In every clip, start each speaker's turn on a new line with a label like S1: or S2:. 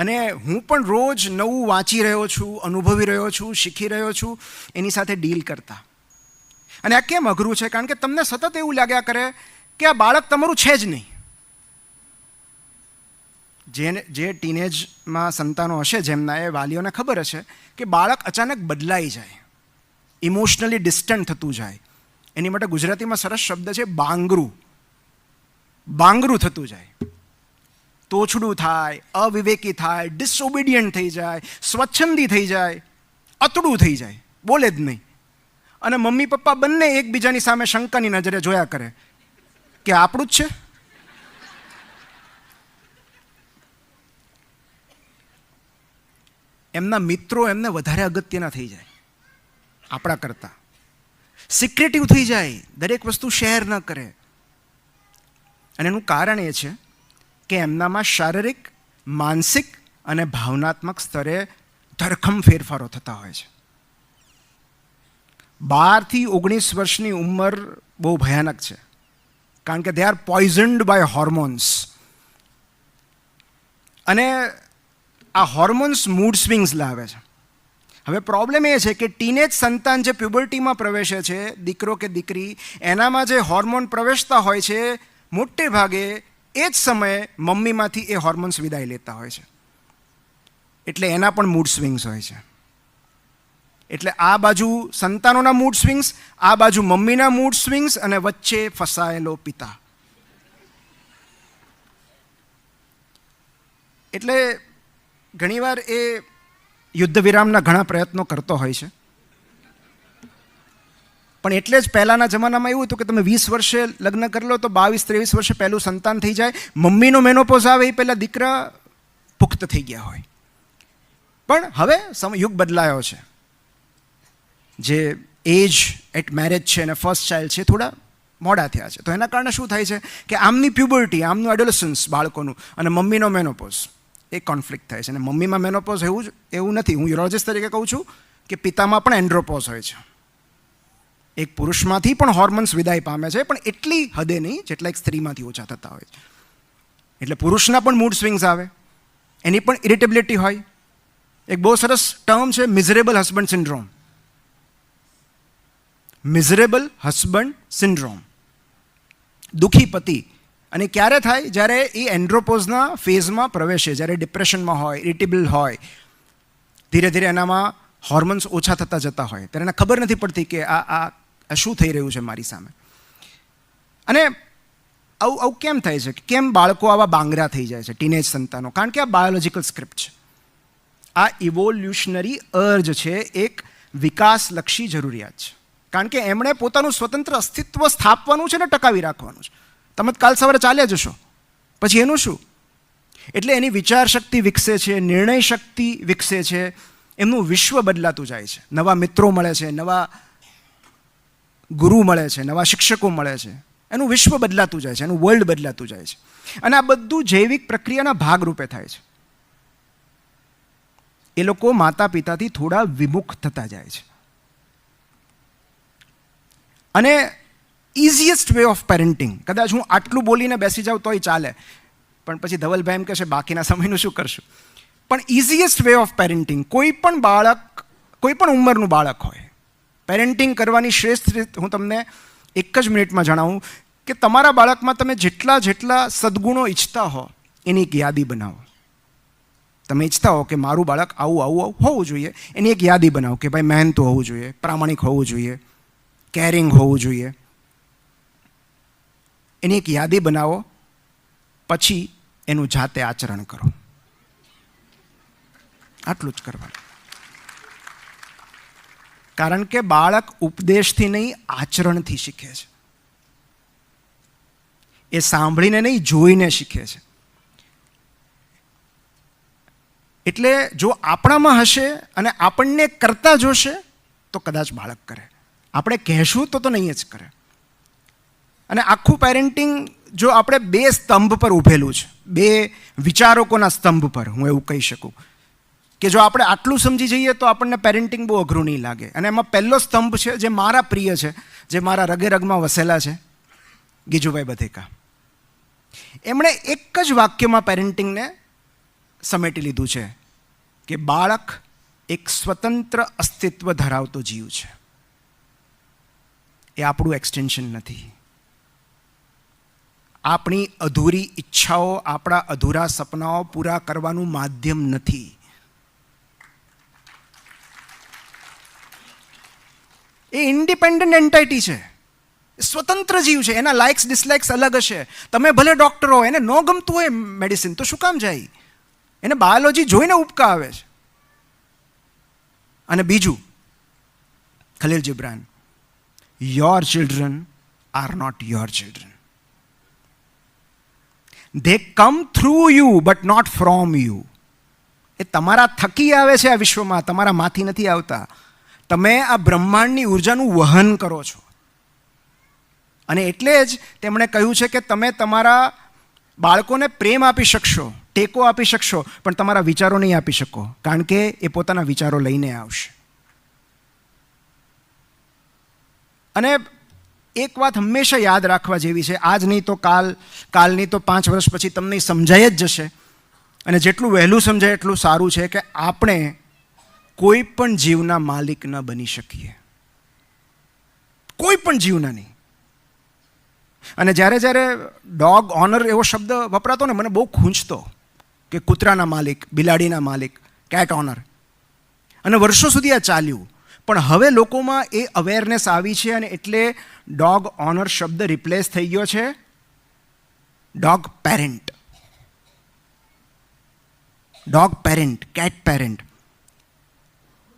S1: અને હું પણ રોજ નવું વાંચી રહ્યો છું, અનુભવી રહ્યો છું, શીખી રહ્યો છું એની સાથે ડીલ કરતા. અને આ કેમ અઘરું છે? કારણ કે તમને સતત એવું લાગ્યા કરે કે આ બાળક તમારું છે જ નહીં. જે ટીનેજમાં સંતાનો હશે જેમના, એ વાલીઓને ખબર હશે કે બાળક અચાનક બદલાઈ જાય, ઇમોશનલી ડિસ્ટન્ટ થતું જાય. એની માટે ગુજરાતીમાં સરસ શબ્દ છે બાંગરું. બાંગરું થતું જાય, તોછડું થાય, અવિવેકી થાય, ડિસઓબિડિયન્ટ થઈ જાય, સ્વચ્છંદી થઈ જાય, અતડું થઈ જાય, બોલે જ નહીં. અને મમ્મી પપ્પા બંને એકબીજાની સામે શંકાની નજરે જોયા કરે કે આપણું જ છે. એમના મિત્રો એમને વધારે અગત્યના થઈ જાય આપણા કરતાં. સિક્રેટિવ થઈ જાય, દરેક વસ્તુ શેર ન કરે. અને એનું કારણ એ છે કે એમનામાં શારીરિક, માનસિક અને ભાવનાત્મક સ્તરે ધરખમ ફેરફારો થતા હોય છે. 12 થી 19 વર્ષની ઉંમર બહુ ભયાનક છે, કારણ કે દે આર પોઈઝન્ડ બાય હોર્મોન્સ. અને આ હોર્મોન્સ મૂડ સ્વિંગ્સ લાવે છે. હવે પ્રોબ્લેમ એ છે કે ટીનેજ સંતાન જે પ્યુબર્ટીમાં પ્રવેશે છે, દીકરો કે દીકરી, એનામાં જે હોર્મોન પ્રવેશતા હોય છે, મોટે ભાગે એ જ સમયે મમ્મીમાંથી એ હોર્મોન્સ વિદાય લેતા હોય છે. એટલે એના પણ મૂડ સ્વિંગ્સ હોય છે. એટલે આ બાજુ સંતાનોના મૂડ સ્વિંગ્સ, આ બાજુ મમ્મીના મૂડ સ્વિંગ્સ, અને વચ્ચે ફસાયેલો પિતા. એટલે ઘણીવાર એ યુદ્ધ વિરામના ઘણા પ્રયત્નો કરતો હોય છે. પણ એટલે જ પહેલાંના જમાનામાં એવું હતું કે તમે 20 વર્ષે લગ્ન કરી લો તો 22-23 વર્ષે પહેલું સંતાન થઈ જાય. મમ્મીનો મેનોપોઝ આવે એ પહેલાં દીકરા પુખ્ત થઈ ગયા હોય. પણ હવે યુગ બદલાયો છે. જે એજ એટ મેરેજ છે અને ફર્સ્ટ ચાઇલ્ડ છે, થોડા મોડા થયા છે. તો એના કારણે શું થાય છે કે આમની પ્યુબર્ટી, આમનું એડોલેસન્સ બાળકોનું, અને મમ્મીનો મેનોપોઝ, એ કોન્ફ્લિક્ટ થાય છે. અને મમ્મીમાં મેનોપોઝ એવું નથી. હું યુરોલોજિસ્ટ તરીકે કહું છું કે પિતામાં પણ એન્ડ્રોપોઝ હોય છે. એક પુરુષમાંથી પણ હોર્મોન્સ વિદાય પામે છે, પણ એટલી હદે નહીં જેટલા એક સ્ત્રીમાંથી ઓછા થતા હોય છે. એટલે પુરુષના પણ મૂડ સ્વિંગ્સ આવે, એની પણ ઇરિટેબિલિટી હોય. એક બહુ સરસ ટર્મ છે miserable husband syndrome. Miserable husband syndrome, દુઃખી પતિ. અને ક્યારે થાય? જ્યારે એ એન્ડ્રોપોઝના ફેઝમાં પ્રવેશે, જ્યારે ડિપ્રેશનમાં હોય, ઇરિટેબલ હોય, ધીરે ધીરે એનામાં હોર્મોન્સ ઓછા થતા જતા હોય, ત્યારે એને ખબર નથી પડતી કે આ શું થઈ રહ્યું છે મારી સામે. અને આવું કેમ થાય છે? કેમ બાળકો આવા બાંગરા થઈ જાય છે, ટીનેજ સંતાનો? કારણ કે આ બાયોલોજિકલ સ્ક્રિપ્ટ છે. આ ઇવોલ્યુશનરી અર્જ છે, એક વિકાસલક્ષી જરૂરિયાત છે. કારણ કે એમણે પોતાનું સ્વતંત્ર અસ્તિત્વ સ્થાપવાનું છે ને ટકાવી રાખવાનું છે. તમે કાલ સવારે ચાલ્યા જશો, પછી એનું શું? એટલે એની વિચાર શક્તિ વિકસે છે, નિર્ણય શક્તિ વિકસે છે, એમનું વિશ્વ બદલાતું જાય છે. નવા મિત્રો મળે છે, નવા ગુરુ મળે છે, નવા શિક્ષકો મળે છે. એનું વિશ્વ બદલાતું જાય છે, એનું વર્લ્ડ બદલાતું જાય છે. અને આ બધું જૈવિક પ્રક્રિયાના ભાગરૂપે થાય છે. એ લોકો માતા પિતાથી થોડા વિમુખ થતા જાય છે. અને ઇઝીએસ્ટ વે ઓફ પેરેન્ટિંગ, કદાચ હું આટલું બોલીને બેસી જાઉં તોય ચાલે, પણ પછી ધવલભાઈ એમ કહેશે બાકીના સમયનું શું કરશું. પણ ઇઝીએસ્ટ વે ઓફ પેરેન્ટિંગ, કોઈ પણ બાળક, કોઈ પણ ઉંમરનું બાળક હોય, પેરેન્ટિંગ કરવાની શ્રેષ્ઠ રીત હું તમને એક જ મિનિટમાં જણાવું કે તમારા બાળકમાં તમે જેટલા સદગુણો ઈચ્છતા હો એની એક યાદી બનાવો. તમે ઈચ્છતા હો કે મારું બાળક આવું હોવું જોઈએ, એની એક યાદી બનાવો કે ભાઈ મહેનતું હોવું જોઈએ, પ્રામાણિક હોવું જોઈએ, કેરિંગ હોવું જોઈએ. એની એક યાદી બનાવો, પછી એનું જાતે આચરણ કરો. આટલું જ કરવાનું. કારણ કે બાળક ઉપદેશથી નહીં, આચરણથી શીખે છે. એ સાંભળીને નહીં, જોઈને શીખે છે. એટલે જો આપણામાં હશે અને આપણને કરતા જોશે તો કદાચ બાળક કરે. આપણે કહેશું તો નહીં જ કરે. અને આખું પેરેન્ટિંગ જો આપણે 2 સ્તંભ પર ઊભેલું છે, 2 વિચારકોના સ્તંભ પર, હું એવું કહી શકું કે જો આપણે આટલું સમજી જઈએ તો આપણને પેરેન્ટિંગ બહુ અઘરું નહીં લાગે. અને એમાં પહેલો સ્તંભ છે જે મારા પ્રિય છે, જે મારા રગે રગમાં વસેલા છે, ગીજુભાઈ બધેકા. એમણે એક જ વાક્યમાં પેરેન્ટિંગને સમેટી લીધું છે કે બાળક એક સ્વતંત્ર અસ્તિત્વ ધરાવતો જીવ છે. એ આપણું એક્સટેન્શન નથી. આપણી અધૂરી ઈચ્છાઓ, આપણા અધૂરા સપનાઓ પૂરા કરવાનું માધ્યમ નથી. એ ઇન્ડિપેન્ડન્ટ એન્ટાઇટી છે, સ્વતંત્ર જીવ છે. એના લાઇક્સ ડિસલાઇક્સ અલગ હશે. તમે ભલે ડૉક્ટર હો, એને ન ગમતું હોય મેડિસિન તો શું કામ જાય? એને બાયોલોજી જોઈને ઉપકા આવે છે. અને બીજું, Khalil Gibran, your children are not your children. They come through you but not from you. એ તમારા થકી આવે છે આ વિશ્વમાં, તમારા માંથી નથી આવતા. તમે આ બ્રહ્માંડની ઉર્જાનું વહન કરો છો. અને એટલે જ તેમણે કહ્યું છે કે તમે તમારા બાળકોને પ્રેમ આપી શકશો, ટેકો આપી શકશો, પણ તમારા વિચારો નહીં આપી શકો, કારણ કે એ પોતાના વિચારો લઈને આવશે. અને એક વાત હંમેશા યાદ રાખવા જેવી છે, આજ નહીં તો કાલની તો 5 વર્ષ પછી તમને સમજાય જ જશે. અને જેટલું વહેલું સમજાય એટલું સારું છે કે આપણે કોઈ પણ જીવના માલિક ન બની શકીએ. કોઈ પણ જીવના નહીં. અને જ્યારે ડોગ ઓનર એવો શબ્દ વપરાતો ને, મને બહુ ખૂંચતો કે કૂતરાના માલિક, બિલાડીના માલિક, કેટ ઓનર. અને વર્ષો સુધી આ ચાલ્યું. પણ હવે લોકોમાં એ અવેરનેસ આવી છે અને એટલે ડોગ ઓનર શબ્દ રિપ્લેસ થઈ ગયો છે dog parent. Dog parent, cat parent.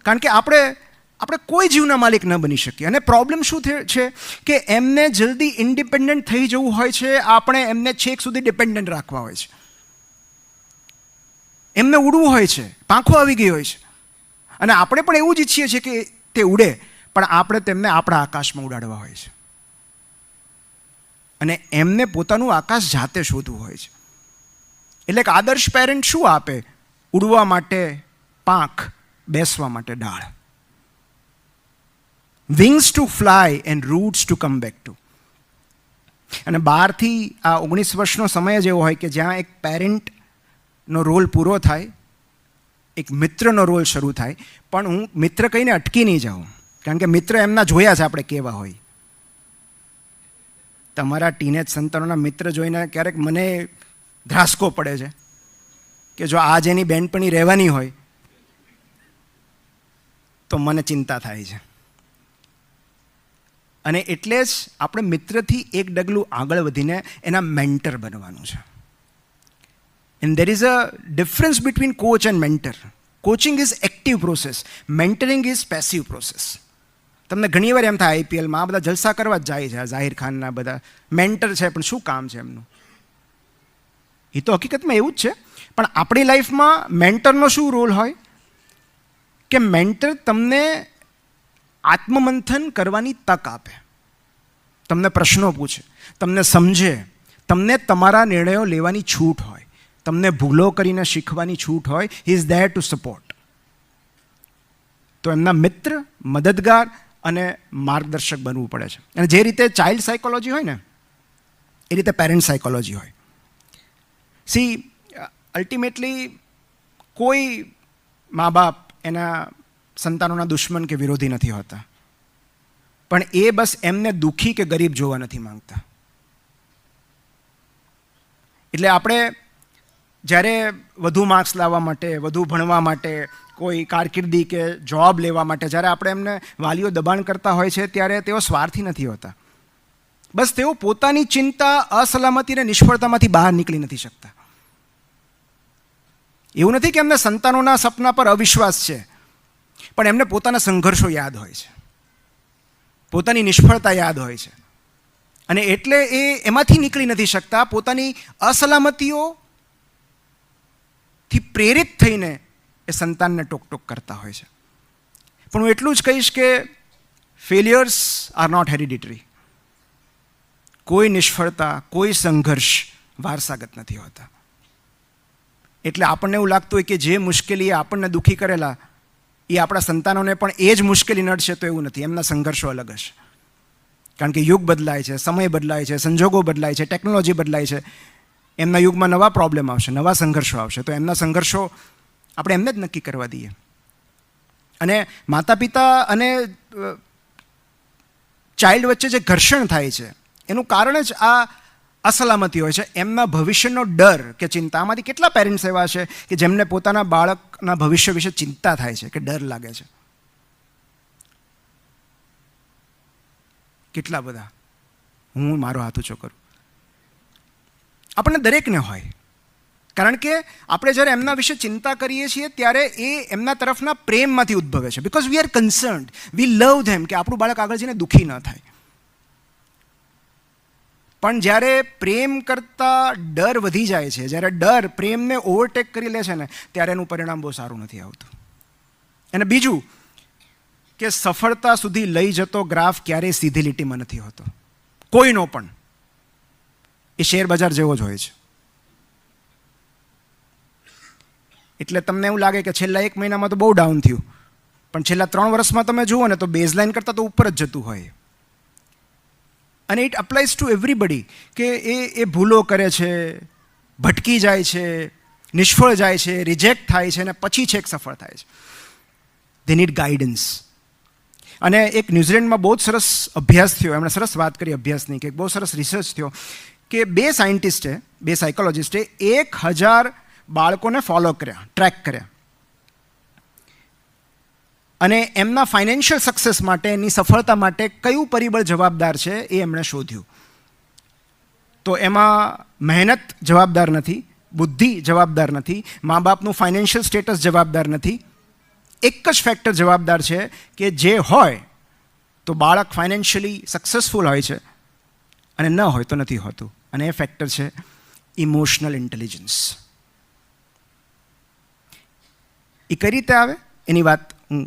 S1: કારણ કે આપણે કોઈ જીવના માલિક ન બની શકીએ. અને પ્રોબ્લેમ શું છે કે એમને જલ્દી ઇન્ડિપેન્ડન્ટ થઈ જવું હોય છે, આપણે એમને છેક સુધી ડિપેન્ડન્ટ રાખવા હોય છે. એમને ઉડવું હોય છે, પાંખો આવી ગઈ હોય છે. અને આપણે પણ એવું જ ઈચ્છીએ છીએ કે તે ઉડે, પણ આપણે તેમને આપણા આકાશમાં ઉડાડવા હોય છે. અને એમને પોતાનું આકાશ જાતે શોધવું હોય છે. એટલે કે આદર્શ પેરેન્ટ શું આપે? ઉડવા માટે પાંખ, બેસવા માટે ડાળ. Wings to fly and roots to come back to. અને 12 થી 19 વર્ષનો સમય જ એવો હોય કે જ્યાં એક પેરેન્ટનો રોલ પૂરો થાય, એક મિત્રનો રોલ શરૂ થાય. પણ હું મિત્ર કહીને અટકી નહીં જાઉં, કારણ કે મિત્ર એમના જોયા છે આપણે કેવા હોય. તમારા ટીનેજ સંતાનોના મિત્ર જોઈને ક્યારેક મને ધ્રાસકો પડે છે કે જો આજ એની બેનપણી રહેવાની હોય તો મને ચિંતા થાય છે. અને એટલે જ આપણે મિત્રથી એક ડગલું આગળ વધીને એના મેન્ટર બનવાનું છે. And there is a difference between coach and mentor. Coaching is active process. Mentoring is passive process. તમને ઘણી વાર એમ થાય આઈપીએલમાં આ બધા જલસા કરવા જ જાય છે, ઝાહિર ખાનના બધા મેન્ટર છે, પણ શું કામ છે એમનું? એ તો હકીકતમાં એવું જ છે. પણ આપણી લાઈફમાં મેન્ટરનો શું રોલ હોય કે મેન્ટર તમને આત્મમંથન કરવાની તક આપે, તમને પ્રશ્નો પૂછે, તમને સમજે, તમને તમારા નિર્ણયો લેવાની છૂટ હોય, તમને ભૂલો કરીને શીખવાની છૂટ હોય. He is there to support. તો એમના મિત્ર, મદદગાર અને માર્ગદર્શક બનવું પડે છે. અને જે રીતે ચાઇલ્ડ સાયકોલોજી હોય ને, એ રીતે પેરેન્ટ સાયકોલોજી હોય. સી અલ્ટિમેટલી કોઈ મા બાપ એના સંતાનોના દુશ્મન કે વિરોધી નથી હોતા, પણ એ બસ એમને દુઃખી કે ગરીબ જોવા નથી માંગતા. એટલે આપણે જ્યારે વધુ માર્ક્સ લાવવા માટે, વધુ ભણવા માટે, કોઈ કારકિર્દી કે જોબ લેવા માટે જ્યારે આપણે એમને વાલીઓ દબાણ કરતા હોય છે, ત્યારે તેઓ સ્વાર્થી નથી હોતા. બસ તેઓ પોતાની ચિંતા, અસલામતી અને નિષ્ફળતામાંથી બહાર નીકળી નથી શકતા. એવું નથી કે એમને સંતાનોના સપના પર અવિશ્વાસ છે, પણ એમને પોતાના સંઘર્ષો યાદ હોય છે, પોતાની નિષ્ફળતા યાદ હોય છે. અને એટલે એ એમાંથી નીકળી નથી શકતા. પોતાની અસલામતીઓથી પ્રેરિત થઈને એ સંતાનને ટોક કરતા હોય છે. પણ હું એટલું જ કહીશ કે ફેલિયર્સ આર નોટ હેરિડિટરી. કોઈ નિષ્ફળતા, કોઈ સંઘર્ષ વારસાગત નથી હોતા. એટલે આપણને એવું લાગતું હોય કે જે મુશ્કેલીએ આપણને દુઃખી કરેલા એ આપણા સંતાનોને પણ એ જ મુશ્કેલી નડશે, તો એવું નથી. એમના સંઘર્ષો અલગ હશે, કારણ કે યુગ બદલાય છે, સમય બદલાય છે, સંજોગો બદલાય છે, ટેકનોલોજી બદલાય છે. એમના યુગમાં નવા પ્રોબ્લેમ આવશે, નવા સંઘર્ષો આવશે, તો એમના સંઘર્ષો આપણે એમને જ નક્કી કરવા દઈએ. અને માતા પિતા અને ચાઇલ્ડ વચ્ચે જે ઘર્ષણ થાય છે એનું કારણ જ આ અસલામતી હોય છે, એમના ભવિષ્યનો ડર કે ચિંતા. આમાંથી કેટલા પેરેન્ટ્સ એવા છે કે જેમને પોતાના બાળકના ભવિષ્ય વિશે ચિંતા થાય છે, કે ડર લાગે છે? કેટલા બધા. હું મારો હાથ ઊંચો કરું. આપણને દરેકને હોય, કારણ કે આપણે જ્યારે એમના વિશે ચિંતા કરીએ છીએ ત્યારે એ એમના તરફના પ્રેમમાંથી ઉદ્ભવે છે. બિકોઝ વી આર કન્સર્ન્ડ, વી લવ ધેમ, કે આપણું બાળક આગળ જઈને દુઃખી ન થાય. પણ જ્યારે પ્રેમ કરતાં ડર વધી જાય છે, જ્યારે ડર પ્રેમને ઓવરટેક કરી લે છે ને, ત્યારે એનું પરિણામ બહુ સારું નથી આવતું. અને બીજું કે સફળતા સુધી લઈ જતો ગ્રાફ ક્યારેય સીધી લીટીમાં નથી હોતો, કોઈનો પણ. એ શેર બજાર જેવો જ હોય છે. એટલે તમને એવું લાગે કે છેલ્લા 1 મહિનામાં તો બહુ ડાઉન થયું, પણ છેલ્લા 3 વર્ષમાં તમે જુઓ ને તો બેઝલાઇન કરતાં તો ઉપર જ જતું હોય. અને ઇટ અપ્લાઇઝ ટુ એવરીબડી, કે એ ભૂલો કરે છે, ભટકી જાય છે, નિષ્ફળ જાય છે, રિજેક્ટ થાય છે, અને પછી છેક સફળ થાય છે. They need guidance. અને એક ન્યૂઝીલેન્ડમાં બહુ જ સરસ અભ્યાસ થયો, એમણે સરસ વાત કરી અભ્યાસની, કે બહુ સરસ રિસર્ચ થયો કે 2 સાયન્ટિસ્ટે, 2 સાયકોલોજિસ્ટે 1000 બાળકોને ફોલો કર્યા, ટ્રેક કર્યા, અને એમના ફાઇનાન્શિયલ સક્સેસ માટે, એની સફળતા માટે કયું પરિબળ જવાબદાર છે એ એમણે શોધ્યું. તો એમાં મહેનત જવાબદાર નથી, બુદ્ધિ જવાબદાર નથી, મા બાપનું ફાઇનાન્શિયલ સ્ટેટસ જવાબદાર નથી. એક જ ફેક્ટર જવાબદાર છે કે જે હોય તો બાળક ફાઇનાન્શિયલી સક્સેસફુલ હોય છે, અને ન હોય તો નથી હોતું. અને એ ફેક્ટર છે ઇમોશનલ ઇન્ટેલિજન્સ. એ કઈ રીતે આવે એની વાત હું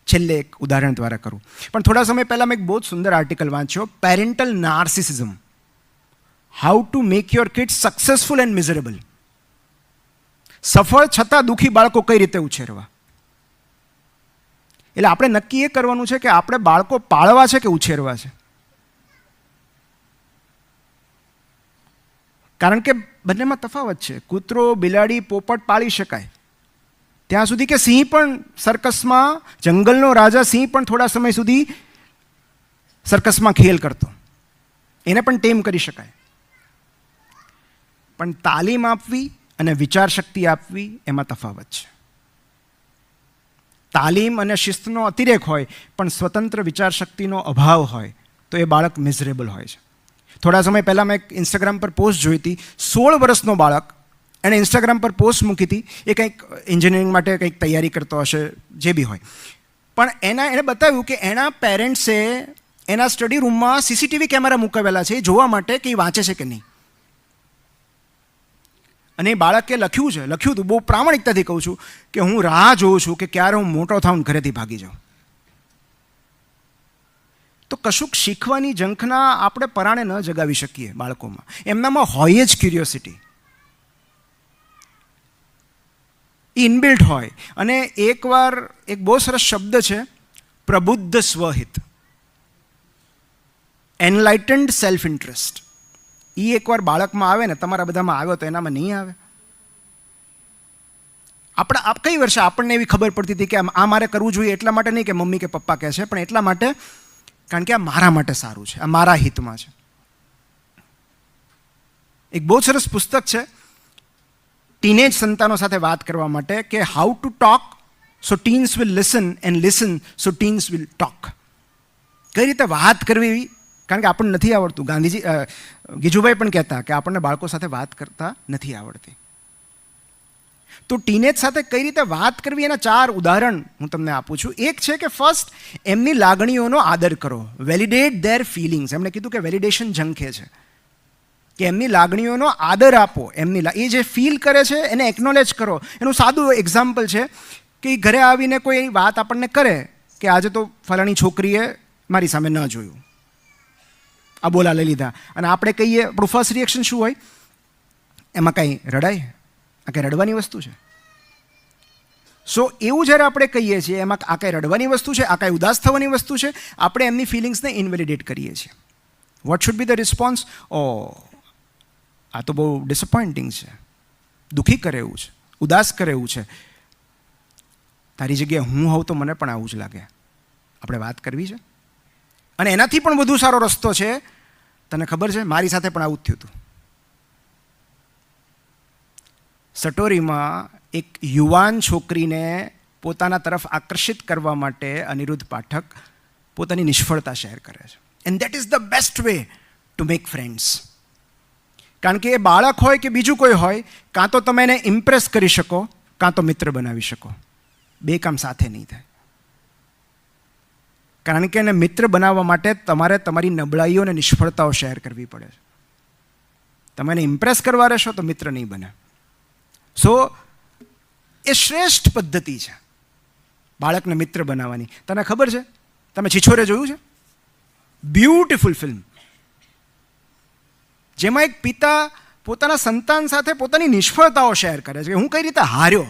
S1: છેલ્લે એક ઉદાહરણ દ્વારા કરું. પણ થોડા સમય પહેલાં મેં એક બહુ જ સુંદર આર્ટિકલ વાંચ્યો, parental narcissism, how to make your kids successful and miserable. સફળ છતાં દુઃખી બાળકો કઈ રીતે ઉછેરવા. એટલે આપણે નક્કી એ કરવાનું છે કે આપણે બાળકો પાળવા છે કે ઉછેરવા છે. કારણ કે બંનેમાં તફાવત છે. કૂતરો, બિલાડી, પોપટ પાળી શકાય ત્યાં સુધી કે સિંહ પણ સર્કસમાં, જંગલનો રાજા સિંહ પણ થોડા સમય સુધી સર્કસમાં ખેલ કરતો, એને પણ ટેમ કરી શકાય. પણ તાલીમ આપવી અને વિચાર શક્તિ આપવી એમાં તફાવત છે. તાલીમ અને શિસ્તનો અતિરેક હોય પણ સ્વતંત્ર વિચાર શક્તિનો અભાવ હોય તો એ બાળક મિઝરેબલ હોય છે. થોડા સમય પહેલાં મેં એક ઇન્સ્ટાગ્રામ પર પોસ્ટ જોઈ હતી. 16 વર્ષનો બાળક, એણે ઇન્સ્ટાગ્રામ પર પોસ્ટ મૂકી હતી. એ કંઈક એન્જિનિયરિંગ માટે કંઈક તૈયારી કરતો હશે, જે બી હોય. પણ એણે બતાવ્યું કે એના પેરેન્ટ્સે એના સ્ટડી રૂમમાં સીસીટીવી કેમેરા મૂકાવેલા છે, એ જોવા માટે કે એ વાંચે છે કે નહીં. અને એ બાળકે લખ્યું હતું, બહુ પ્રામાણિકતાથી કહું છું, કે હું રાહ જોઉં છું કે ક્યારે હું મોટો થાઉં ઘરેથી ભાગી જાઉં. તો કશુંક શીખવાની ઝંખના આપણે પરાણે ન જગાવી શકીએ બાળકોમાં. એમનામાં હોય જ ક્યુરિયોસિટી, ઇનબિલ્ટ હોય. અને એકવાર એક બહુ સરસ શબ્દ છે, પ્રબુદ્ધ સ્વહિત, એનલાઇટન્ડ સેલ્ફ ઇન્ટરેસ્ટ. એ એકવાર બાળકમાં આવે ને, તમારા બધામાં આવ્યો તો એનામાં નહીં આવે. આપણે કઈ વર્ષે આપણને એવી ખબર પડતી હતી કે આ મારે કરવું જોઈએ, એટલા માટે નહીં કે મમ્મી કે પપ્પા કહે છે, પણ એટલા માટે કારણ કે આ મારા માટે સારું છે, આ મારા હિતમાં છે. એક બહુ સરસ પુસ્તક છે ટીનેજ સંતાનો સાથે વાત કરવા માટે, કે how to talk so teens will listen and listen so teens will talk. કઈ રીતે વાત કરવી, કારણ કે આપણને નથી આવડતું. ગીજુભાઈ પણ કહેતા કે આપણને બાળકો સાથે વાત કરતા નથી આવડતી. તો ટીનેજ સાથે કઈ રીતે વાત કરવી એના 4 ઉદાહરણ હું તમને આપું છું. એક છે કે ફર્સ્ટ, એમની લાગણીઓનો આદર કરો, વેલિડેટ ધેર ફિલિંગ્સ. એમણે કીધું કે વેલિડેશન ઝંખે છે, કે એમની લાગણીઓનો આદર આપો. એ જે ફીલ કરે છે એને એકનોલેજ કરો. એનું સાદું એક્ઝામ્પલ છે કે ઘરે આવીને કોઈ વાત આપણને કરે કે આજે તો ફલાણી છોકરીએ મારી સામે ન જોયું, આ બોલા લઈ લીધા, અને આપણે કહીએ, આપણું ફર્સ્ટ રિએક્શન શું હોય? એમાં કંઈ રડાય? આ કંઈ રડવાની વસ્તુ છે? સો એવું જ્યારે આપણે કહીએ છીએ એમાં આ કંઈ રડવાની વસ્તુ છે, આ કંઈ ઉદાસ થવાની વસ્તુ છે, આપણે એમની ફિલિંગ્સને ઇનવેલિડેટ કરીએ છીએ. What should be the response? ઓ આ તો બહુ ડિસઅપોઇન્ટિંગ છે, દુઃખી કરે એવું છે, ઉદાસ કરે એવું છે. તારી જગ્યાએ હું હોઉં તો મને પણ આવું જ લાગે. આપણે વાત કરવી છે. અને એનાથી પણ વધુ સારો રસ્તો છે, તને ખબર છે, મારી સાથે પણ આવું જ થયું હતું. સટોરીમાં એક યુવાન છોકરીને પોતાના તરફ આકર્ષિત કરવા માટે અનિરુદ્ધ પાઠક પોતાની નિષ્ફળતા શેર કરે છે. And that is the best way to make friends. કારણ કે એ બાળક હોય કે બીજું કોઈ હોય, કાં તો તમે એને ઇમ્પ્રેસ કરી શકો, કાં તો મિત્ર બનાવી શકો. બે કામ સાથે નહીં થાય. કારણ કે એને મિત્ર બનાવવા માટે તમારે તમારી નબળાઈઓ અને નિષ્ફળતાઓ શેર કરવી પડે છે. તમે એને ઇમ્પ્રેસ કરવા રહેશો તો મિત્ર નહીં બને. સો એ શ્રેષ્ઠ પદ્ધતિ છે બાળકને મિત્ર બનાવવાની. તને ખબર છે, તમે છિછોરે જોયું છે? બ્યુટીફુલ ફિલ્મ, જેમાં એક પિતા પોતાના સંતાન સાથે પોતાની નિષ્ફળતાઓ શેર કરે છે કે હું કઈ રીતે હાર્યો.